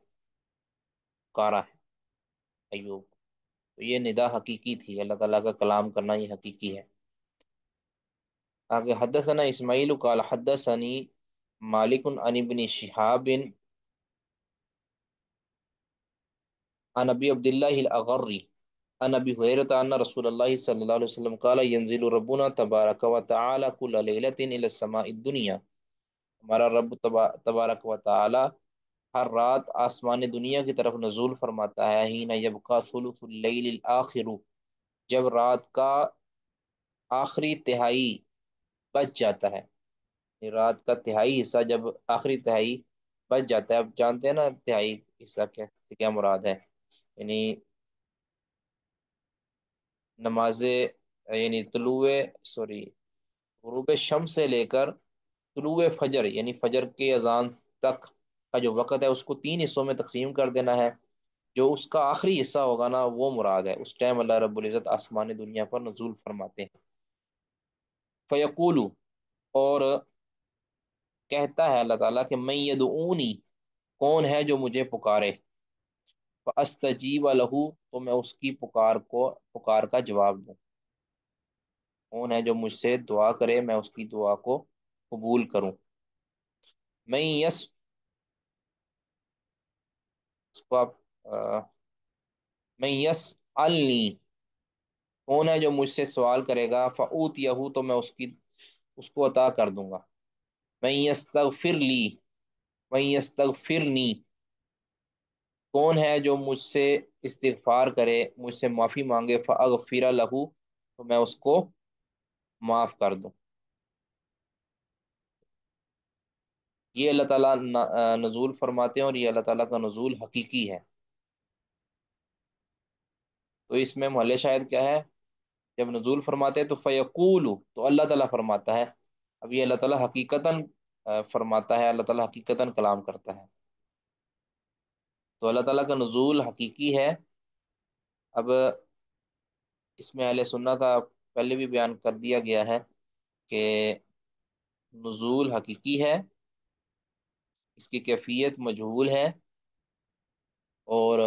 Speaker 1: کارا ہے ایوب. تو یہ ندا حقیقی تھی، اللہ تعالیٰ کا کلام کرنا یہ حقیقی ہے. آگے حدثنا اسماعیل قال حدثنی مالک عن ابن شہاب عن ابی عبد الله الاغری عن ابی هریرة ان رسول الله صلی اللہ علیہ وسلم قال ينزل ربنا تبارک وتعالى كل ليلة الى السماء الدنيا. ہمارا رب تبارک و تعالی ہر رات آسمان دنیا کی طرف نزول فرماتا ہے، حین یبقى ثلث اللیل الآخر، جب رات کا آخری تہائی بچ جاتا ہے، یعنی رات کا تہائی حصہ جب آخری تہائی بچ جاتا ہے. اب جانتے ہیں نا تہائی حصہ کیا مراد ہے، یعنی نماز، یعنی غروب شمس سے لے کر طلوع فجر، یعنی فجر کے اذان تک کا جو وقت ہے اس کو تین حصوں میں تقسیم کر دینا ہے. جو اس کا آخری حصہ ہوگا نا وہ مراد ہے، اس ٹائم اللہ رب العزت آسمان دنیا پر نزول فرماتے ہیں۔ فیقولو، اور کہتا ہے اللہ تعالیٰ کہ من یدعونی، کون ہے جو مجھے پکارے، فاستجیب لہ، تو میں اس کی پکار کا جواب دوں۔ کون ہے جو مجھ سے دعا کرے، میں اس کی دعا کو قبول کروں۔ میں یس، اس کو آپ میں یس النی، کون ہے جو مجھ سے سوال کرے گا، فعوت یہو، تو میں اس کو عطا کر دوں گا۔ میں یستغفر لی، میں یستغفرنی، کون ہے جو مجھ سے استغفار کرے، مجھ سے معافی مانگے، فاغفر لہ، تو میں اس کو معاف کر دوں۔ یہ اللہ تعالیٰ نزول فرماتے ہیں، اور یہ اللہ تعالیٰ کا نزول حقیقی ہے۔ تو اس میں محل شاہد کیا ہے؟ جب نزول فرماتے ہیں تو فیقول، تو اللہ تعالیٰ فرماتا ہے۔ اب یہ اللہ تعالیٰ حقیقتاً فرماتا ہے، اللہ تعالیٰ حقیقتاً کلام کرتا ہے، تو اللہ تعالیٰ کا نزول حقیقی ہے۔ اب اس میں اہل سنہ کا پہلے بھی بیان کر دیا گیا ہے کہ نزول حقیقی ہے، اس کی کیفیت مجہول ہے، اور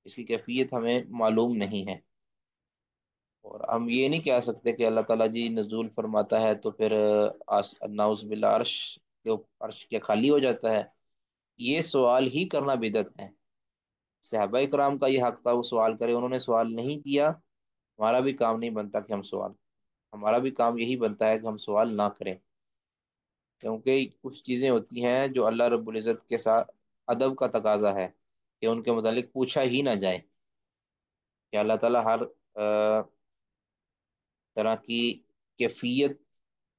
Speaker 1: اس کی کیفیت ہمیں معلوم نہیں ہے۔ اور ہم یہ نہیں کہہ سکتے کہ اللہ تعالیٰ جی نزول فرماتا ہے تو پھر نعوذ باللہ عرش کیا خالی ہو جاتا ہے؟ یہ سوال ہی کرنا بدعت ہے۔ صحابہ کرام کا یہ حق تھا وہ سوال کرے، انہوں نے سوال نہیں کیا۔ ہمارا بھی کام نہیں بنتا کہ ہمارا بھی کام یہی بنتا ہے کہ ہم سوال نہ کریں، کیونکہ کچھ چیزیں ہوتی ہیں جو اللہ رب العزت کے ساتھ ادب کا تقاضا ہے کہ ان کے متعلق پوچھا ہی نہ جائے، کہ اللہ تعالیٰ ہر طرح کی کیفیت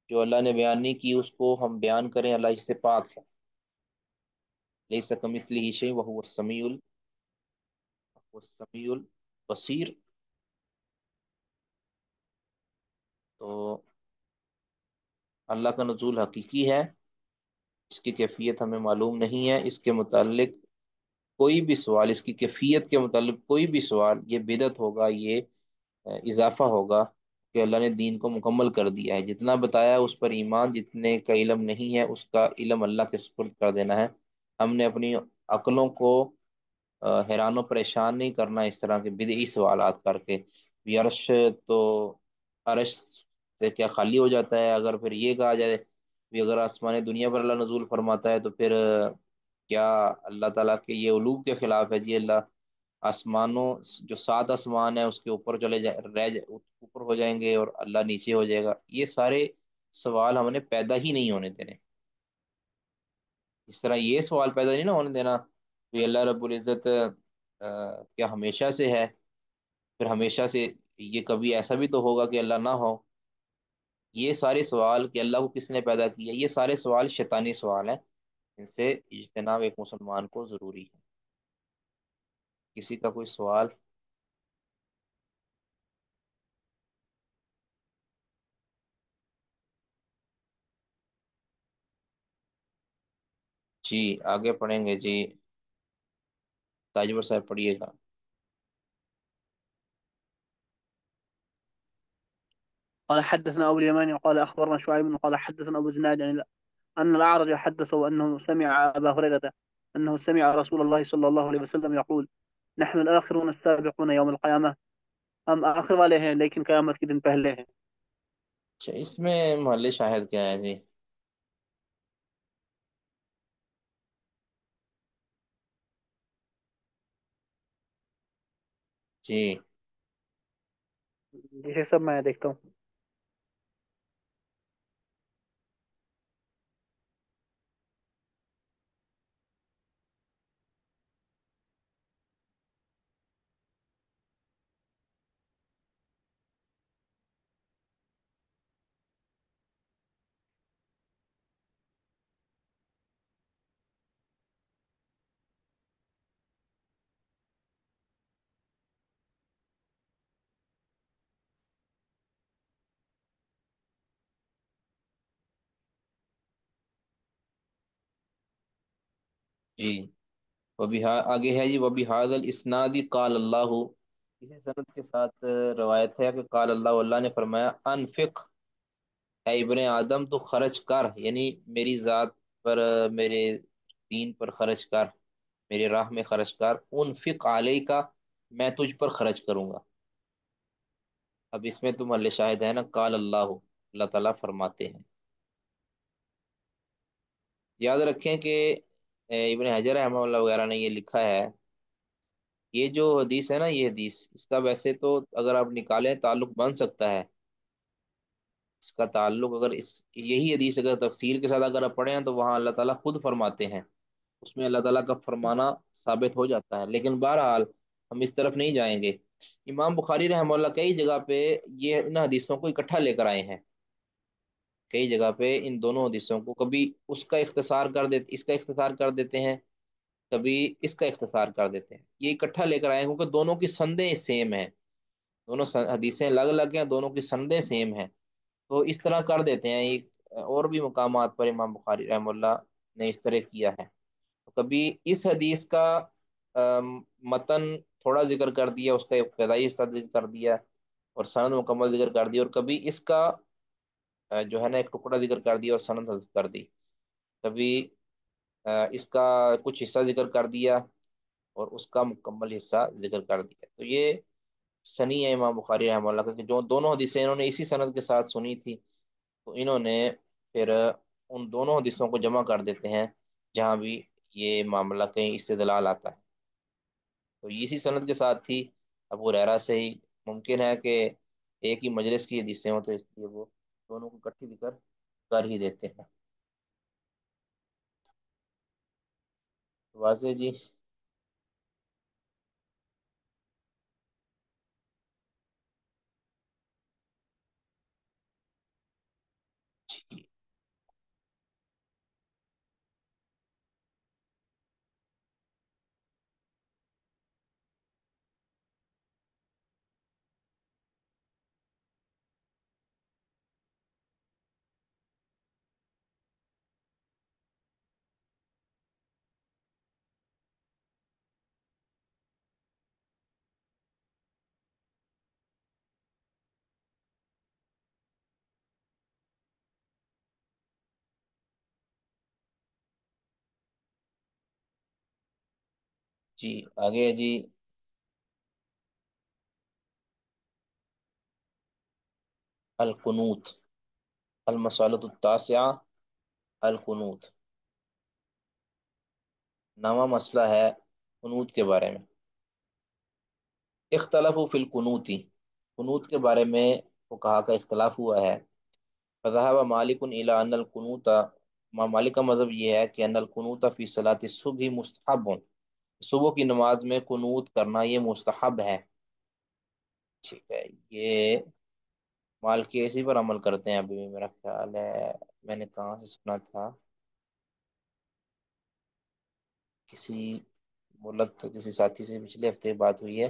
Speaker 1: جو اللہ نے بیان نہیں کی اس کو ہم بیان کریں، اللہ اس سے پاک ہے۔ لیس کمثلہ شیء وہو السمیع البصیر۔ تو اللہ کا نزول حقیقی ہے، اس کی کیفیت ہمیں معلوم نہیں ہے، اس کے متعلق کوئی بھی سوال، اس کی کیفیت کے متعلق کوئی بھی سوال، یہ بدعت ہوگا، یہ اضافہ ہوگا کہ اللہ نے دین کو مکمل کر دیا ہے، جتنا بتایا اس پر ایمان، جتنے کا علم نہیں ہے اس کا علم اللہ کے سپرد کر دینا ہے۔ ہم نے اپنی عقلوں کو حیران و پریشان نہیں کرنا اس طرح کے بدعی سوالات کر کے بھی عرش تو عرش سے کیا خالی ہو جاتا ہے؟ اگر پھر یہ کہا جائے بھی اگر آسمان دنیا پر اللہ نزول فرماتا ہے تو پھر کیا اللہ تعالیٰ کے یہ علو کے خلاف ہے؟ جی اللہ آسمانوں، جو 7 آسمان ہیں اس کے اوپر اوپر ہو جائیں گے اور اللہ نیچے ہو جائے گا؟ یہ سارے سوال ہم نے پیدا ہی نہیں ہونے دینے۔ اس طرح یہ سوال پیدا نہیں نہ ہونے دینا کہ اللہ رب العزت کیا ہمیشہ سے ہے؟ پھر ہمیشہ سے یہ کبھی ایسا بھی تو ہوگا کہ اللہ نہ ہو؟ یہ سارے سوال کہ اللہ کو کس نے پیدا کیا، یہ سارے سوال شیطانی سوال ہیں، ان سے اجتناب ایک مسلمان کو ضروری ہے۔ کسی کا کوئی سوال؟ جی آگے پڑھیں گے جی، تاجور صاحب پڑھیے گا۔
Speaker 2: قال حدثنا أبو اليماني قال أخبرنا شعيب قال حدثنا أبو زناد أن الأعرج حدثه أنه سمع أبا هريرة أنه سمع رسول الله صلى الله عليه وسلم يقول نحن الآخرون السابقون يوم القيامة، ہم آخر والے ہیں لیکن قیامت کے دن پہلے ہیں۔
Speaker 1: اچھا، اس میں محل شاہد کیا ہے جی؟ جی
Speaker 2: یہ سب میں دیکھتا ہوں۔
Speaker 1: جی آگے ہے جی وبہذا الاسناد قال اللہ، اسی سند کے ساتھ روایت ہے کہ قال اللہ، اللہ نے فرمایا انفق، اے ابن آدم تو خرچ کر، یعنی میری ذات پر، میرے دین پر خرچ کر، میری راہ میں خرچ کر، انفق علیہ کا، میں تجھ پر خرچ کروں گا۔ اب اس میں تو محل شاہد ہے نا، قال اللہ، اللہ تعالیٰ فرماتے ہیں۔ یاد رکھیں کہ ابن حجر رحمہ اللہ وغیرہ نے یہ لکھا ہے، یہ جو حدیث ہے نا، یہ حدیث اس کا ویسے تو اگر آپ نکالیں تعلق بن سکتا ہے، اس کا تعلق اگر یہی حدیث اگر تفصیل کے ساتھ اگر آپ پڑھیں تو وہاں اللہ تعالیٰ خود فرماتے ہیں، اس میں اللہ تعالیٰ کا فرمانا ثابت ہو جاتا ہے، لیکن بہرحال ہم اس طرف نہیں جائیں گے۔ امام بخاری رحمہ اللہ کئی جگہ پہ یہ ان حدیثوں کو اکٹھا لے کر آئے ہیں، کئی جگہ پہ ان دونوں حدیثوں کو کبھی اس کا اختصار کر دیتے، اس کا اختصار کر دیتے ہیں، کبھی اس کا اختصار کر دیتے ہیں، یہ اکٹھا لے کر آئے ہیں کیونکہ دونوں کی سندیں سیم ہیں، دونوں حدیثیں الگ الگ ہیں، دونوں کی سندیں سیم ہیں، تو اس طرح کر دیتے ہیں۔ ایک اور بھی مقامات پر امام بخاری رحمہ اللہ نے اس طرح کیا ہے، تو کبھی اس حدیث کا متن تھوڑا ذکر کر دیا، اس کا ابتدائی حصہ ذکر کر دیا اور سند مکمل ذکر کر دیا، اور کبھی اس کا جو ہے نا ایک ٹکڑا ذکر کر دیا اور سند حذف کر دی، کبھی اس کا کچھ حصہ ذکر کر دیا اور اس کا مکمل حصہ ذکر کر دیا، تو یہ سنی ہے امام بخاری رحمہ اللہ کا کہ جو دونوں حدیثیں انہوں نے اسی سند کے ساتھ سنی تھی، تو انہوں نے پھر ان دونوں حدیثوں کو جمع کر دیتے ہیں جہاں بھی یہ معاملہ کہیں استدلال آتا ہے، تو اسی سند کے ساتھ تھی ابو ہریرہ سے ہی، ممکن ہے کہ ایک ہی مجلس کی حدیثیں ہوں تو اس لیے وہ دونوں کو اکٹھی ذکر کر ہی دیتے ہیں۔ واضح جی؟ جی آگے ہے جی القنوت، المسألۃ التاسعہ، القنوت، نواں مسئلہ ہے قنوت کے بارے میں۔ اختلاف فی القنوت، قنوت کے بارے میں فقہا کا اختلاف ہوا ہے۔ فذهب مالک الی ان القنوت، امام مالک کا مذہب یہ ہے کہ ان القنوت فی صلاۃ الصبح مستحب، صبح کی نماز میں قنوت کرنا یہ مستحب ہے۔ ٹھیک ہے، یہ مالکی اسی پر عمل کرتے ہیں ابھی بھی میرا خیال ہے، میں نے کہاں سے سنا تھا، کسی ملک کسی ساتھی سے پچھلے ہفتے بات ہوئی ہے،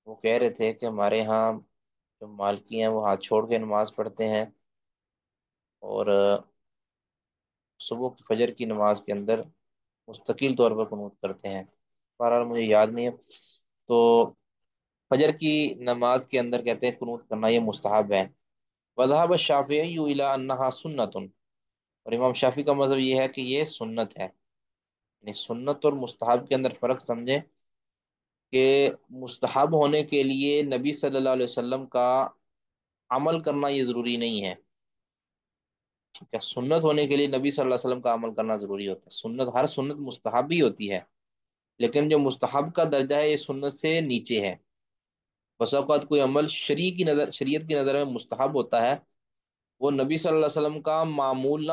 Speaker 1: وہ کہہ رہے تھے کہ ہمارے ہاں جو مالکی ہیں وہ ہاتھ چھوڑ کے نماز پڑھتے ہیں، اور صبح کی فجر کی نماز کے اندر مستقل طور پر قنوت کرتے ہیں، بہرحال مجھے یاد نہیں ہے، تو فجر کی نماز کے اندر کہتے ہیں قنوت کرنا یہ مستحب ہے۔ وذهب الشافعی الی انہا سنت، اور امام شافعی کا مذہب یہ ہے کہ یہ سنت ہے، یعنی سنت اور مستحب کے اندر فرق سمجھیں کہ مستحب ہونے کے لیے نبی صلی اللہ علیہ وسلم کا عمل کرنا یہ ضروری نہیں ہے، ٹھیک ہے، سنت ہونے کے لیے نبی صلی اللہ علیہ وسلم کا عمل کرنا ضروری ہوتا ہے، سنت ہر سنت مستحب ہی ہوتی ہے، لیکن جو مستحب کا درجہ ہے یہ سنت سے نیچے ہے، بس اوقات کوئی عمل شریعت کی نظر میں مستحب ہوتا ہے، وہ نبی صلی اللہ علیہ وسلم کا معمول نہ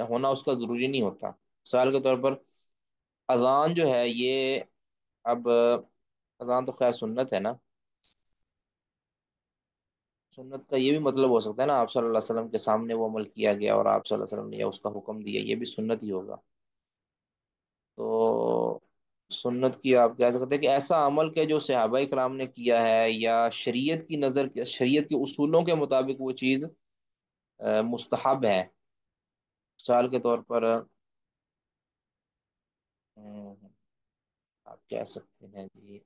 Speaker 1: ہونا اس کا ضروری نہیں ہوتا۔ مثال کے طور پر اذان جو ہے یہ، اب اذان تو خیر سنت ہے نا، سنت کا یہ بھی مطلب ہو سکتا ہے نا آپ صلی اللہ علیہ وسلم کے سامنے وہ عمل کیا گیا اور آپ صلی اللہ علیہ وسلم نے اس کا حکم دیا، یہ بھی سنت ہی ہوگا، تو سنت کی آپ کہہ سکتے ہیں کہ ایسا عمل کہ جو صحابہ کرام نے کیا ہے یا شریعت کی شریعت کے اصولوں کے مطابق وہ چیز مستحب ہے۔ مثال کے طور پر آپ کہہ سکتے ہیں جی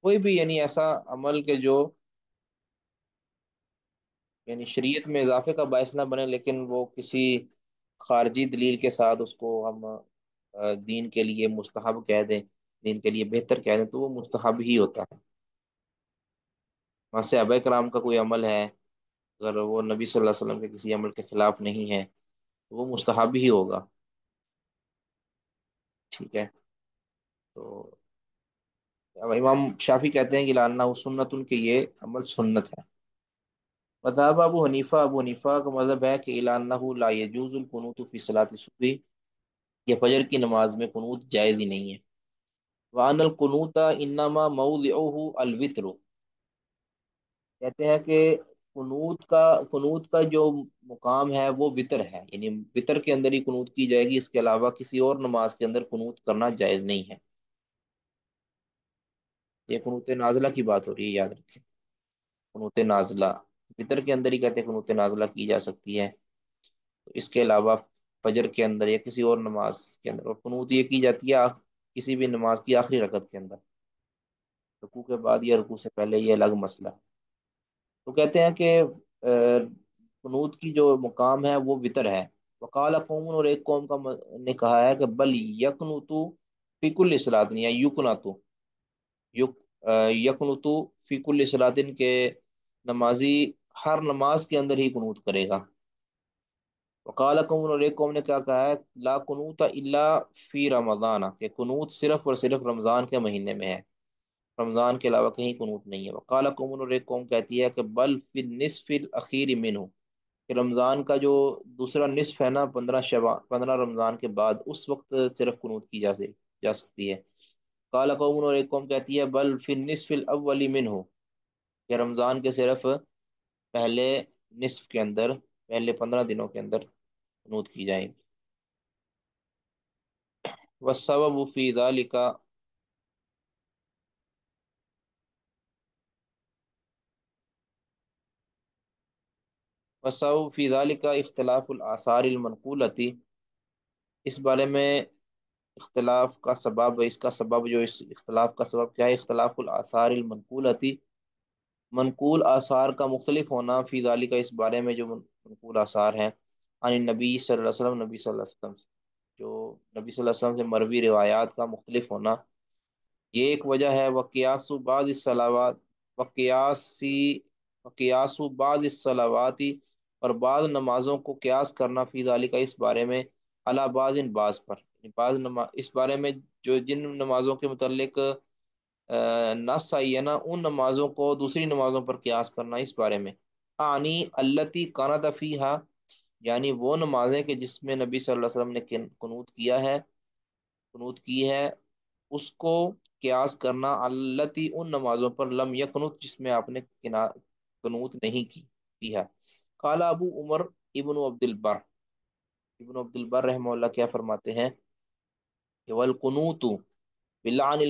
Speaker 1: کوئی بھی یعنی ایسا عمل کے جو یعنی شریعت میں اضافے کا باعث نہ بنے، لیکن وہ کسی خارجی دلیل کے ساتھ اس کو ہم دین کے لیے مستحب کہہ دیں، دین کے لیے بہتر کہہ دیں، تو وہ مستحب ہی ہوتا ہے۔ وہاں صحابہ کرام کا کوئی عمل ہے، اگر وہ نبی صلی اللہ علیہ وسلم کے کسی عمل کے خلاف نہیں ہے تو وہ مستحب ہی ہوگا، ٹھیک ہے۔ تو اب امام شافی کہتے ہیں کہ لانہ سنت، ان کے یہ عمل سنت ہے۔ مذہب ابو حنیفہ کا مذہب ہے کہ لانہ لا يجوز القنوت فی صلاۃ الصبح، یہ فجر کی نماز میں قنوت جائز ہی نہیں ہے۔ وان القنوت انما موضعه الوتر، کہتے ہیں کہ قنوت کا جو مقام ہے وہ وطر ہے، یعنی وطر کے اندر ہی قنوت کی جائے گی، اس کے علاوہ کسی اور نماز کے اندر قنوت کرنا جائز نہیں ہے۔ یہ قنوت نازلہ کی بات ہو رہی ہے، یاد رکھیں، قنوت نازلہ وطر کے اندر ہی کہتے ہیں قنوت نازلہ کی جا سکتی ہے، تو اس کے علاوہ فجر کے اندر یا کسی اور نماز کے اندر، اور قنوت یہ کی جاتی ہے کسی بھی نماز کی آخری رکعت کے اندر، رکوع کے بعد یا رکوع سے پہلے، یہ الگ مسئلہ۔ تو کہتے ہیں کہ قنوت کی جو مقام ہے وہ وطر ہے۔ وقال قوم، اور ایک قوم کا نے کہا ہے کہ بل یقنتو فی کل صلاۃ، یا یقنتو یقنتو فی کل صلاۃ، کے نمازی ہر نماز کے اندر ہی قنوت کرے گا۔ وقال قوم، اور ایک قوم نے کیا کہا ہے، لا قنوت الا فی رمضان، کہ قنوت صرف اور صرف رمضان کے مہینے میں ہے، رمضان کے علاوہ کہیں قنوت نہیں ہے۔ وقال قوم، اور ایک قوم کہتی ہے کہ بل فی النصف الاخیر منہ، کہ رمضان کا جو دوسرا نصف ہے نا، 15 رمضان کے بعد، اس وقت صرف قنوت کی جا سکتی ہے۔ قال قوم، اور ایک قوم کہتی ہے بل فی النصف الاول منہ، کہ رمضان کے صرف پہلے نصف کے اندر، پہلے 15 دنوں کے اندر قنوت کی جائے گی۔ والسبب فی ذلک، والسبب فی ذلک اختلاف الآثار المنقولۃ، اس بارے میں اختلاف کا سبب، اس کا سبب جو اس اختلاف کا سبب کیا ہے، اختلاف الآثار المنقولۃ، منقول آثار کا مختلف ہونا، فی ذالک، اس بارے میں جو منقول آثار ہیں، عن النبی صلی اللہ علیہ وسلم، نبی صلی اللہ علیہ وسلم سے، جو نبی صلی اللہ علیہ وسلم سے مروی روایات کا مختلف ہونا، یہ ایک وجہ ہے۔ وقیاس بعض الصلوات، وقیاسی وقیاس بعض الصلوات، اور بعض نمازوں کو قیاس کرنا، فی ذالک، اس بارے میں، علی بعض، بعض پر، یعنی اس بارے میں جو جن نمازوں کے متعلق نص آئی ہے نا، ان نمازوں کو دوسری نمازوں پر قیاس کرنا، اس بارے میں، آنی التی قنت فیہا، یعنی وہ نمازیں کہ جس میں نبی صلی اللہ علیہ وسلم نے قنوت کی ہے، اس کو قیاس کرنا، التی، ان نمازوں پر، لم یقنت، جس میں آپ نے قنوت نہیں کی ہے۔ قال ابو عمر ابن عبد البر، ابن عبد البر رحمہ اللہ کیا فرماتے ہیں کہ والقنوت بلعن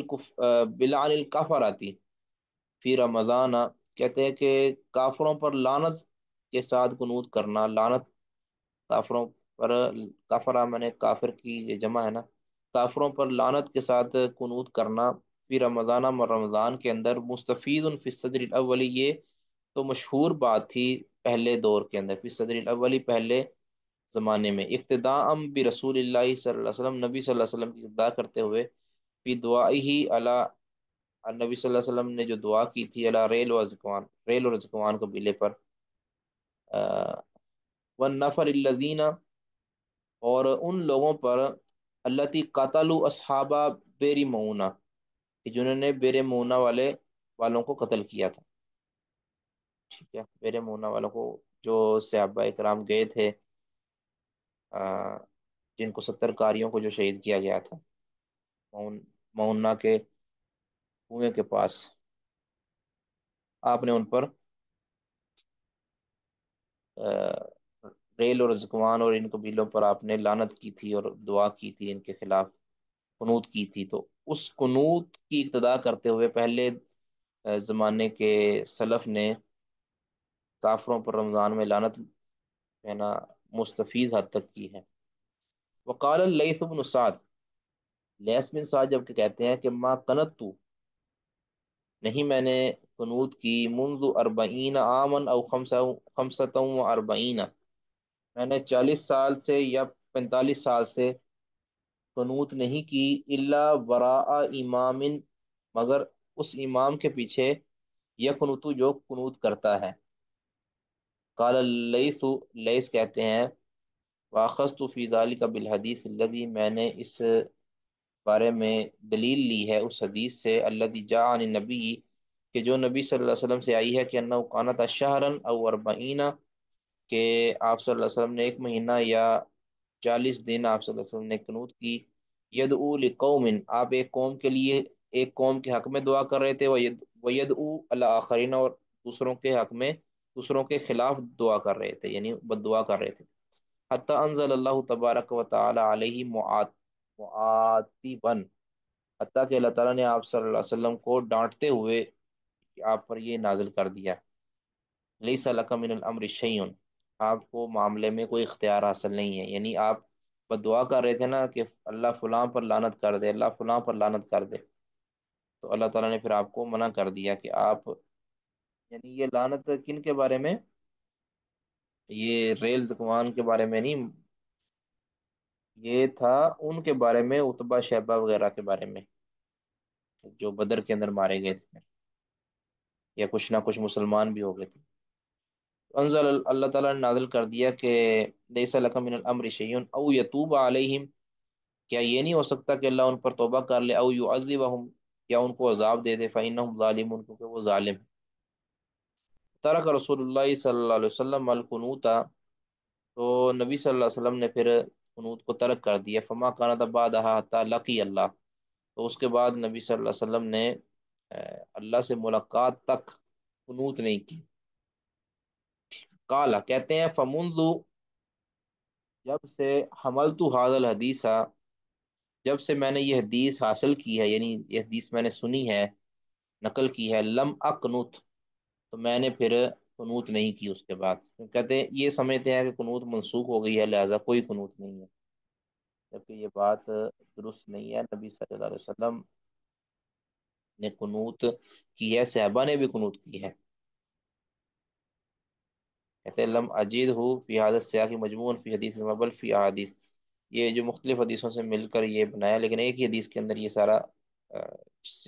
Speaker 1: الکفرۃ فی رمضان، کہتے ہیں کہ کافروں پر لعنت کے ساتھ قنوت کرنا، لعنت کافروں پر، کافرہ میں نے کافر کی یہ جمع ہے نا، کافروں پر لعنت کے ساتھ قنوت کرنا، فی رمضان، رمضان کے اندر، مستفید فی الصدر الاول، یہ تو مشہور بات تھی پہلے دور کے اندر، فی الصدر الاول، پہلے زمانے میں، اقتداء برسول اللہ صلی اللہ علیہ وسلم، نبی صلی اللہ علیہ وسلم کی اقتداء کرتے ہوئے، فی دعائہ علی، نبی صلی اللہ علیہ وسلم نے جو دعا کی تھی، علی ریل اور زکوان قبیلے پر، والنفر الذین، اور ان لوگوں پر، التی قتلوا اصحاب بیر معونہ، کہ جنہوں نے بیر معونہ والوں کو قتل کیا تھا، ٹھیک ہے، بیر معونہ والوں کو، جو صحابہ کرام گئے تھے، جن کو 70 کاریوں کو جو شہید کیا گیا تھا، معونہ کے کنویں کے پاس، آپ نے ان پر ریل اور زکوان اور ان قبیلوں پر آپ نے لعنت کی تھی اور دعا کی تھی، ان کے خلاف قنوت کی تھی۔ تو اس قنوت کی ابتدا کرتے ہوئے پہلے زمانے کے سلف نے کافروں پر رمضان میں لعنت کہنا مستفیض حد تک کی ہے۔ وقال اللیث بن سعد، لیث بن سعد جب کہ کہتے ہیں کہ ما قنت، نہیں میں نے قنوت کی، منذ اربعین عامن او خمسۃ و اربعین، میں نے 40 سال سے یا 45 سال سے قنوت نہیں کی، الا وراء امام، مگر اس امام کے پیچھے، یقنتو جو قنوت کرتا ہے۔ قال اللیث، لیث کہتے ہیں، واخذت فی ذلک بالحدیث الذی، میں نے اس بارے میں دلیل لی ہے اس حدیث سے، الذی جاء عن النبی، کہ جو نبی صلی اللہ علیہ وسلم سے آئی ہے، کہ انہ قانت شہرا او اربعین، کہ آپ صلی اللہ علیہ وسلم نے 1 مہینہ یا 40 دن آپ صلی اللہ علیہ وسلم نے قنوت کی، یدعو لقوم، آپ ایک قوم کے لیے، ایک قوم کے حق میں دعا کر رہے تھے، ویدعو علی آخرین، اور دوسروں کے حق میں، دوسروں کے خلاف دعا کر رہے تھے، یعنی بد دعا کر رہے تھے، حتی انزل اللہ تبارک و تعالی علیہ معاتبا، حتیٰ کہ اللہ تعالیٰ نے آپ صلی اللہ علیہ وسلم کو ڈانٹتے ہوئے آپ پر یہ نازل کر دیا، لیس لک من الامر شیء، آپ کو معاملے میں کوئی اختیار حاصل نہیں ہے، یعنی آپ بد دعا کر رہے تھے نا کہ اللہ فلاں پر لعنت کر دے، اللہ فلاں پر لعنت کر دے، تو اللہ تعالیٰ نے پھر آپ کو منع کر دیا کہ آپ، یعنی یہ لعنت کن کے بارے میں، یہ ریل زکوان کے بارے میں نہیں، یہ تھا ان کے بارے میں، اتبا شیبہ وغیرہ کے بارے میں، جو بدر کے اندر مارے گئے تھے، یا کچھ نہ کچھ مسلمان بھی ہو گئے تھے۔ انزل، اللہ تعالیٰ نے نازل کر دیا کہ لیس لک من الامر شیء او یتوب علیہم، کیا یہ نہیں ہو سکتا کہ اللہ ان پر توبہ کر لے، او یعذبہم، یا ان کو عذاب دے دے، فإنہم ظالمون، کیونکہ وہ ظالم ہیں۔ ترک رسول اللہ صلی اللہ علیہ وسلم القنوت، تو نبی صلی اللہ علیہ وسلم نے پھر قنوت کو ترک کر دیا، فما کانت بعدها حتی لقی اللہ، تو اس کے بعد نبی صلی اللہ علیہ وسلم نے اللہ سے ملاقات تک قنوت نہیں کی۔ قال، کہتے ہیں، فمنذ، جب سے، حملت هذا الحدیث، جب سے میں نے یہ حدیث حاصل کی ہے، یعنی یہ حدیث میں نے سنی ہے، نقل کی ہے، لم اقنت، تو میں نے پھر قنوت نہیں کی اس کے بعد، کہتے ہیں یہ سمجھتے ہیں کہ قنوت منسوخ ہو گئی ہے، لہذا کوئی قنوت نہیں ہے، جبکہ یہ بات درست نہیں ہے، نبی صلی اللہ علیہ وسلم نے قنوت کی ہے، صحابہ نے بھی قنوت کی ہے۔ کہتے ہیں لم اجید ہو فی حادث سیاق مجموع فی حدیث مبل فی احادیث، یہ جو مختلف حدیثوں سے مل کر یہ بنایا، لیکن ایک ہی حدیث کے اندر یہ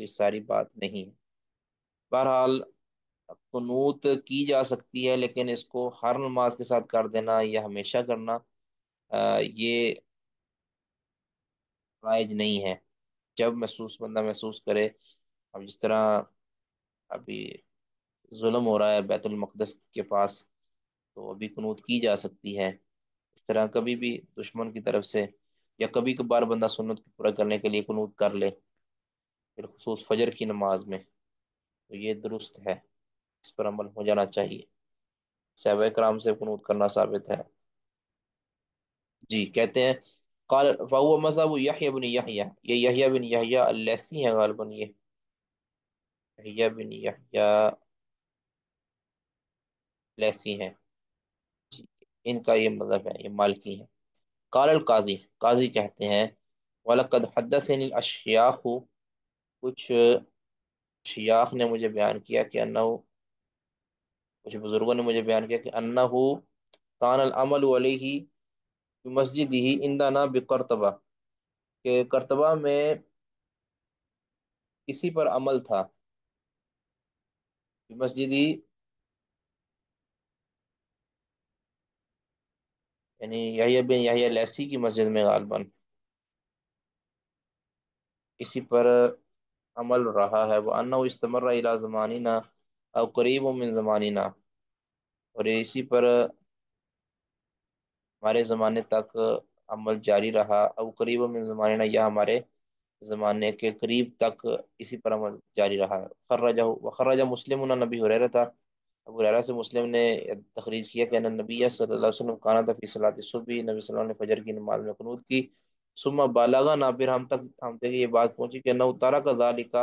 Speaker 1: ساری بات نہیں ہے۔ بہرحال قنوت کی جا سکتی ہے، لیکن اس کو ہر نماز کے ساتھ کر دینا یا ہمیشہ کرنا، یہ رائج نہیں ہے، جب بندہ محسوس کرے، اب جس طرح ابھی ظلم ہو رہا ہے بیت المقدس کے پاس، تو ابھی قنوت کی جا سکتی ہے، اس طرح کبھی بھی دشمن کی طرف سے، یا کبھی کبھار بندہ سنت کو پورا کرنے کے لیے قنوت کر لے، بالخصوص فجر کی نماز میں، تو یہ درست ہے، اس پر عمل ہو جانا چاہیے، صحابہ کرام سے قنوت کرنا ثابت ہے۔ جی، کہتے ہیں، قال فهو مذهب یحییٰ بن یحییٰ، یہ یحییٰ بن یحییٰ اللیثی ہے غالباً، یہ یحییٰ بن یحییٰ لیثی ہیں، جی، ان کا یہ مذہب ہے، یہ مالکی ہے۔ قال القاضی، قاضی کہتے ہیں، وَلَقَدْ حَدَّثَنِي الْأَشْيَاخُ، کچھ شیاخ نے مجھے بیان کیا کہ انہو، کچھ بزرگوں نے مجھے بیان کیا کہ انہو کان العمل علیہ مسجد ہی اندنا بقرطبہ، کہ قرطبہ میں کسی پر عمل تھا، مسجد ہی، یعنی یحییٰ بن یحییٰ لیثی کی مسجد میں غالباً اسی پر عمل رہا ہے، وہ انہو استمر الى زماننا او قریب من زماننا، اور اسی پر ہمارے زمانے تک عمل جاری رہا، او قریب من زماننا، یا ہمارے زمانے کے قریب تک اسی پر عمل جاری رہا ہے۔ وخرج مسلم عن ابی ہریرہ، ابو ہریرہ سے مسلم نے تخریج کیا کہ ان نبی صلی اللہ علیہ وسلم کانا فی صلاۃ الصبح، نبی صلی اللہ علیہ وسلم نے فجر کی نماز میں قنوت کی، ثم بالغنا، پھر ہم تک یہ بات پہنچی کہ نو تارک ذالک،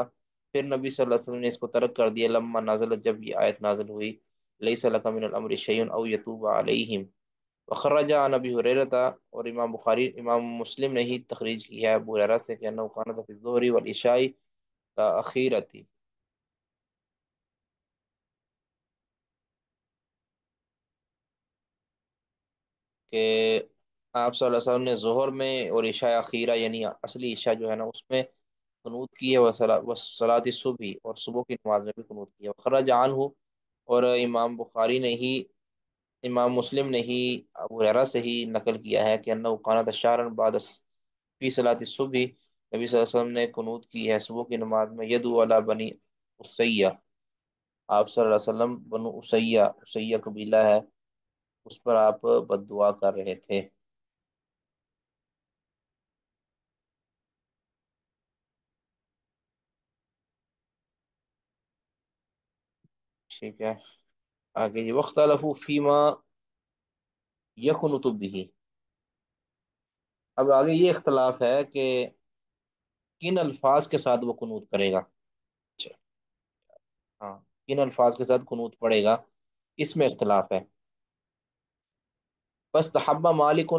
Speaker 1: پھر نبی صلی اللہ علیہ وسلم نے اس کو ترک کر دیا، لما نازلت، جب یہ آیت نازل ہوئی، لیس لک من الامر شیء او یتوب علیہم، وخرج عن ابی ہریرہ، اور امام مسلم نے ہی تخریج کی ہے ابو ہریرہ سے کہ انه كان في الظهر والعشاء تاخیرتی، کہ آپ صلی اللہ علیہ وسلم نے ظہر میں اور عشاء اخیرہ یعنی اصلی عشاء جو ہے نا اس میں قنوت کی ہے، وصلاۃ الصبح، اور صبح کی نماز میں بھی قنوت کی ہے۔ خرج عنہ، اور امام مسلم نے ہی ابو ہریرہ سے ہی نقل کیا ہے کہ انه كان اشارا بعد فی صلاۃ الصبح، نبی صلی اللہ علیہ وسلم نے قنوت کی ہے صبح کی نماز میں، یدعو علی بنی اسیہ، آپ صلی اللہ علیہ وسلم بنو اسیہ قبیلہ ہے اس پر آپ بد دعا کر رہے تھے۔ ٹھیک ہے، آگے یہ وختلف فیما یقنط به، اب آگے یہ اختلاف ہے کہ کن الفاظ کے ساتھ وہ قنوت کرے گا۔ اچھا، ہاں، کن الفاظ کے ساتھ قنوت پڑے گا اس میں اختلاف ہے۔ بس تحبہ مالک،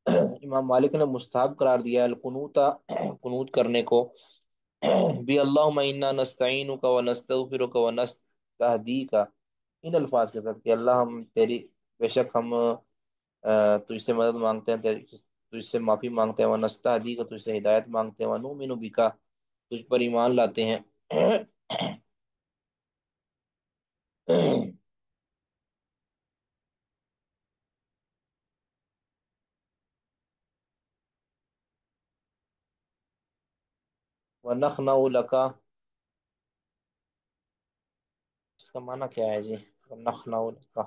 Speaker 1: امام مالک نے مستحب قرار دیا ہے القنوت، قنوت کرنے کو، بھی اللہم انا نستعینک و نستغفرک و نستہدیک، ان الفاظ کے ساتھ کہ اللہ ہم تیری، بے شک ہم تجھ سے مدد مانگتے ہیں، تجھ سے معافی مانگتے ہیں، ونستہدیک، تجھ سے ہدایت مانگتے ہیں، ونؤمن بک، تجھ پر ایمان لاتے ہیں، ونخنع لک، اس کا معنی کیا ہے جی؟ ونخنع لک،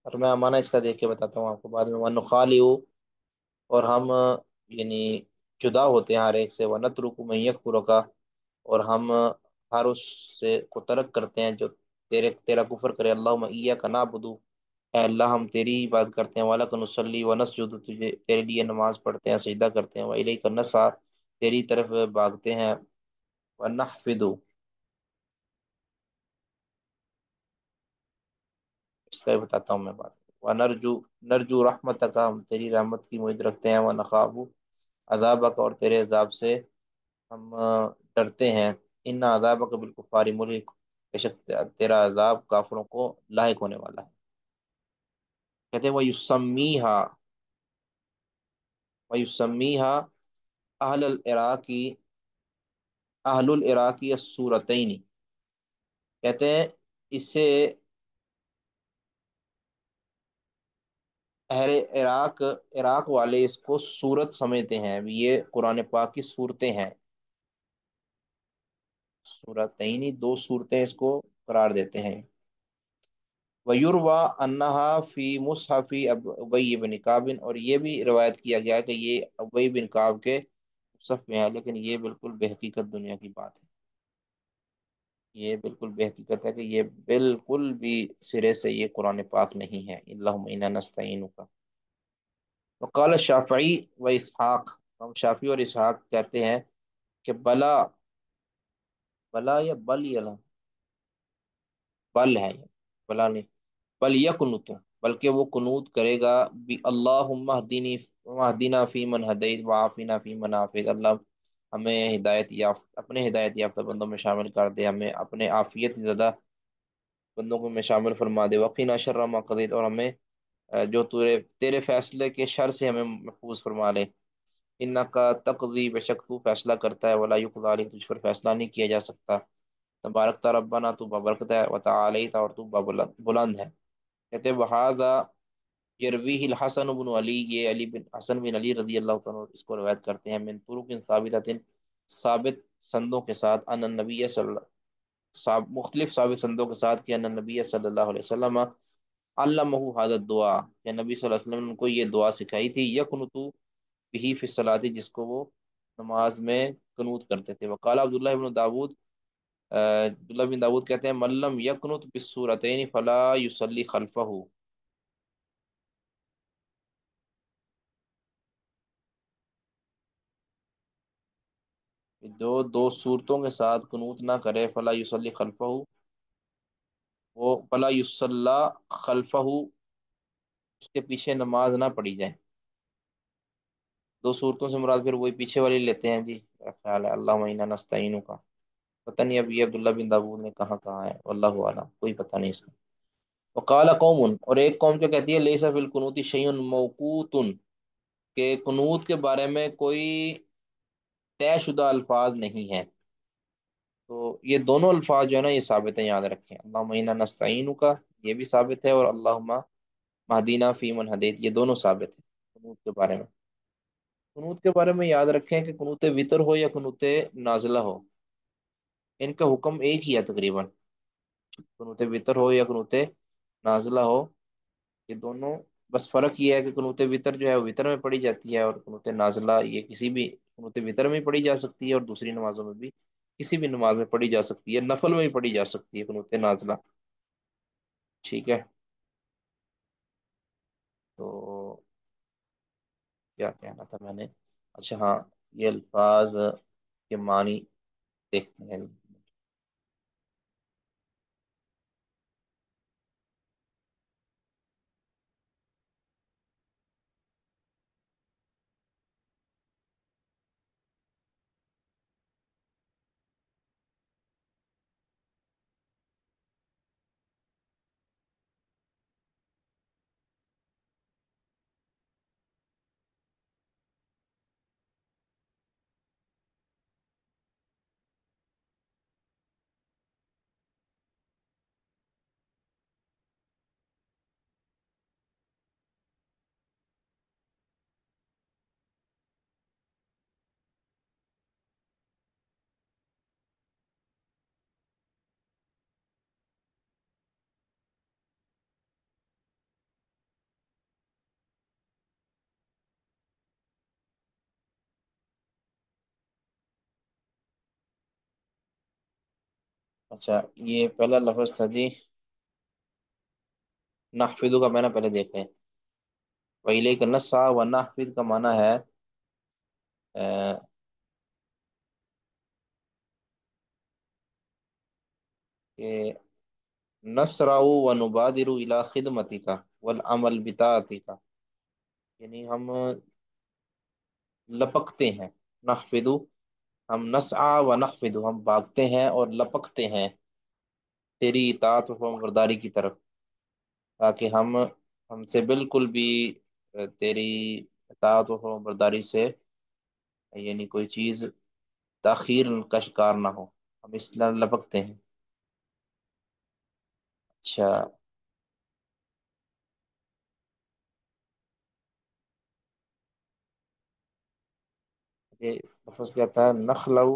Speaker 1: اور میں معنی اس کا دیکھ کے بتاتا ہوں آپ کو بعد میں۔ ونخالع، اور ہم یعنی جدا ہوتے ہیں ہر ایک سے، ونترک من یکفرک، اور ہم ہر اس سے کو ترک کرتے ہیں جو تیرا کفر کرے۔ اللہم ایاک نعبد، اے اللہ ہم تیری ہی بات کرتے ہیں، وَلَکَ نُصَلِّی وَنَسْجُدُ، تجھے تیرے لیے نماز پڑھتے ہیں، سجدہ کرتے ہیں، وَإِلَيْکَ نَسْعَىٰ، تیری طرف بھاگتے ہیں، وَنَحْفِدُ، اس کا بھی بتاتا ہوں میں بات، وَنَرْجُو رحمتک، ہم تیری رحمت کی امید رکھتے ہیں، وَنَخَافُ عذابک، اور تیرے عذاب سے ہم ڈرتے ہیں، ان عذابک بالکفار ملحق، بے شک تیرا عذاب کافروں کو لاحق ہونے والا ہے۔ کہتے ہیں وَيُسَمِّيهَا اہل العراقی السورتین، کہتے ہیں اسے اہل عراق والے اس کو سورت سمجھتے ہیں، یہ قرآن پاک کی صورتیں ہیں، سورتین، دو صورتیں اس کو قرار دیتے ہیں۔ ویروا انہا فی مصحف ابی بن کعب، اور یہ بھی روایت کیا گیا کہ یہ ابی بن کعب کے مصحف میں ہے، لیکن یہ بالکل بے حقیقت دنیا کی بات ہے، یہ بالکل بے حقیقت ہے کہ یہ بالکل بھی سرے سے یہ قرآن پاک نہیں ہے۔ اللہم انا نستعینک، وقال الشافعی و اسحاق، ہم شافعی اور اسحاق کہتے ہیں کہ بلا، بلا یا بل، یا بل ہے، بلا نہیں، بل یقنط، بلکہ وہ قنوت کرے گا بھی اللہم اہدنی واہدنا فی من ہدیت وعافنا فی من عافیت، اللہ ہمیں ہدایت یافتہ، اپنے ہدایت یافتہ بندوں میں شامل کر دے، ہمیں اپنے عافیت زدہ بندوں کو میں شامل فرما دے، وقینا شر ما قضیت، اور ہمیں جو تیرے فیصلے کے شر سے ہمیں محفوظ فرما لے، انکا تقضی، بے شک تو فیصلہ کرتا ہے، ولا یقضی علیک، تجھ پر فیصلہ نہیں کیا جا سکتا، تبارک ربنا، تو بابرکت ہے، وتعالیت، اور تو بلند ہے۔ کہتے وہذا یرویہ الحسن بن علی، یہ علی بن حسن بن علی رضی اللہ تعالیٰ عنہ اس کو روایت کرتے ہیں، من طرق ثابتۃ، ثابت سندوں کے ساتھ، ان النبی مختلف ثابت سندوں کے ساتھ، کہ ان النبی صلی اللہ علیہ وسلم علمہ هذا الدعاء، کہ نبی صلی اللہ علیہ وسلم نے ان کو یہ دعا سکھائی تھی، یقنط به فی الصلاۃ، جس کو وہ نماز میں قنوت کرتے تھے۔ وقال عبداللہ بن داود کہتے ہیں من لم یقنط بالسورتین فلا یصلی خلفہ، جو دو صورتوں کے ساتھ قنوت نہ کرے، فلا یصلی خلفہ، وہ فلا یصلی خلفہ، اس کے پیچھے نماز نہ پڑھی جائے۔ دو صورتوں سے مراد پھر وہی پیچھے والی لیتے ہیں جی، میرا خیال ہے اللہم انا نستعینک کا، پتہ نہیں اب یہ عبداللہ بن داود نے کہاں کہا ہے، واللہ اعلم، کوئی پتہ نہیں اس کا۔ وقال قوم، اور ایک قوم جو کہتی ہے لیس فی القنوت شیء موقوت، کہ قنوت کے بارے میں کوئی طے شدہ الفاظ نہیں ہیں۔ تو یہ دونوں الفاظ جو ہے نا یہ ثابت ہیں، یاد رکھیں، اللہم انا نستعینک کا یہ بھی ثابت ہے، اور اللہم مہدینا فیمن ہدیت یہ دونوں ثابت ہیں قنوت کے بارے میں۔ قنوت کے بارے میں یاد رکھیں کہ قنوت وطر ہو یا قنوت نازلہ ہو، ان کا حکم ایک ہی ہے تقریباً، قنوت وطر ہو یا قنوت نازلہ ہو، یہ دونوں، بس فرق یہ ہے کہ قنوت وطر جو ہے وہ وطر میں پڑھی جاتی ہے، اور قنوت نازلہ یہ کسی بھی قنوت وطر میں پڑھی جا سکتی ہے، اور دوسری نمازوں میں بھی کسی بھی نماز میں پڑھی جا سکتی ہے، نفل میں بھی پڑھی جا سکتی ہے قنوت نازلہ، ٹھیک ہے۔ تو کیا کہنا تھا میں نے، اچھا ہاں، یہ الفاظ کے معنی دیکھتے ہیں۔ اچھا، یہ پہلا لفظ تھا جی نحفظ کا، میں نے پہلے دیکھے، وَإِلَيْكَ نَسْعَىٰ، وَنَحْفِظ کا معنی ہے کہ نسرع ونبادر الى خدمتک والعمل بطاعتک، یعنی ہم لپکتے ہیں، نحفظ، ہم نسعى ونحفظ، ہم بھاگتے ہیں اور لپکتے ہیں تیری اطاعت و فرمانبرداری کی طرف، تاکہ ہم سے بالکل بھی تیری اطاعت و فرمانبرداری سے یعنی کوئی چیز تاخیر کا شکار نہ ہو، ہم اس طرح لپکتے ہیں۔ اچھا، یہ لفظ کیا تھا، نخلو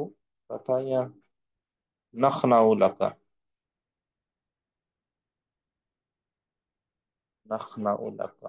Speaker 1: کا تھا یا نخنع لک، نخنع لک،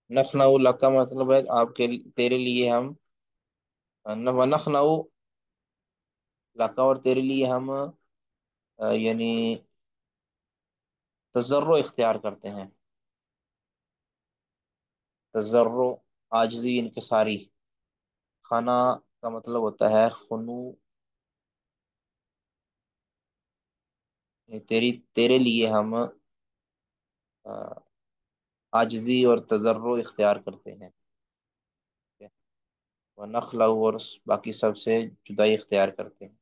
Speaker 1: نخنع لک کا مطلب ہے آپ کے تیرے لیے ہم، ونخنع لک، اور تیرے لیے ہم یعنی تضرع اختیار کرتے ہیں، تضرع، عاجزی، انکساری، خنا کا مطلب ہوتا ہے خنو، تیرے لیے ہم عاجزی اور تضرع اختیار کرتے ہیں، ونخلع، اور باقی سب سے جدائی اختیار کرتے ہیں،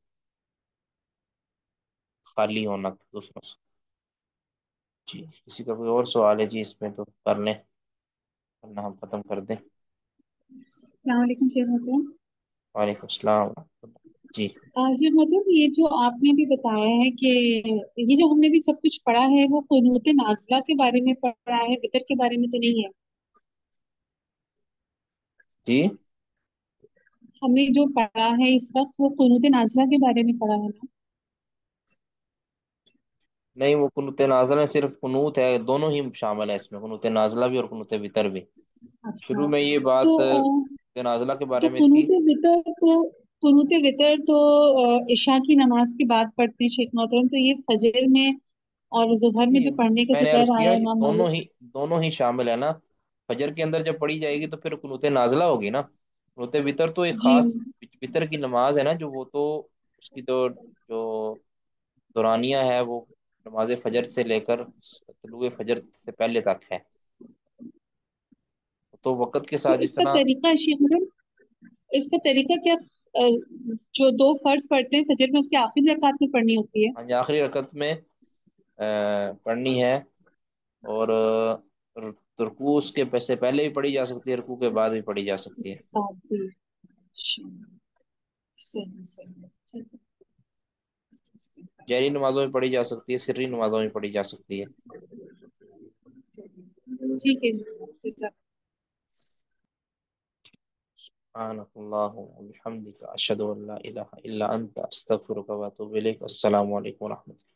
Speaker 1: خالی ہونا دوسروں سے۔ جی، کسی کا کوئی اور سوال ہے جی اس میں تو کر لیں، ورنہ ہم ختم کر دیں۔
Speaker 4: السلام علیکم شیخ محترم۔
Speaker 1: وعلیکم السلام۔ جی
Speaker 4: یہ مطلب یہ جو آپ نے بھی بتایا ہے کہ یہ جو ہم نے بھی سب کچھ پڑھا ہے وہ قنوت نازلہ کے بارے میں پڑھا ہے، وطر کے بارے میں تو نہیں ہے؟
Speaker 1: جی،
Speaker 4: ہم نے جو پڑھا ہے اس وقت وہ قنوت نازلہ کے بارے میں پڑھا ہے نا؟
Speaker 1: نہیں، وہ قنوت نازلہ میں صرف قنوت ہے، دونوں ہی شامل ہے اس میں، قنوت نازلہ بھی اور قنوت وطر بھی۔
Speaker 4: اچھا،
Speaker 1: شروع میں یہ
Speaker 4: تو
Speaker 1: بات قنوت نازلہ کے
Speaker 4: تو
Speaker 1: بارے میں تھی۔
Speaker 4: قنوت وطر تو عشاء کی نماز کے بعد پڑھتے ہیں شیخ محترم، تو یہ فجر میں اور ظہر میں
Speaker 1: جی،
Speaker 4: جو پڑھنے کا
Speaker 1: میں نے
Speaker 4: ذکر
Speaker 1: عرض
Speaker 4: آیا
Speaker 1: کیا
Speaker 4: ہے
Speaker 1: کہ
Speaker 4: امام
Speaker 1: دونوں
Speaker 4: مالک۔
Speaker 1: ہی دونوں ہی شامل ہے نا۔ فجر کے اندر جب پڑھی جائے گی تو پھر قنوت نازلہ ہوگی نا۔ قنوت وطر تو ایک
Speaker 4: جی
Speaker 1: خاص وطر کی نماز ہے نا، جو وہ تو اس کی تو جو دورانیہ ہے وہ نماز فجر سے لے کر طلوع فجر سے پہلے تک ہے، تو وقت کے
Speaker 4: تو
Speaker 1: ساتھ
Speaker 4: اس
Speaker 1: جس
Speaker 4: کا
Speaker 1: طرح۔
Speaker 4: طریقہ شیخ محترم، اس کا طریقہ کیا جو دو فرض پڑھتے ہیں فجر میں اس کے آخری رکعت میں پڑھنی ہوتی ہے؟
Speaker 1: ہاں جی، آخری رکعت میں پڑھنی ہے، اور رکوع اس کے سے پہلے بھی پڑھی جا سکتی ہے، رکوع کے بعد بھی پڑھی جا سکتی ہے۔
Speaker 4: آخری، اچھا، صحیح صحیح ٹھیک
Speaker 1: جہری نمازوں میں پڑھی جا سکتی ہے، سری نمازوں میں پڑھی جا سکتی ہے۔
Speaker 4: ہے ٹھیک ہے جی۔
Speaker 1: سبحانک اللہم وبحمدک اشہد ان لا الہ الا انت استغفرک و اتوب الیک۔ السلام علیکم ورحمۃ اللہ۔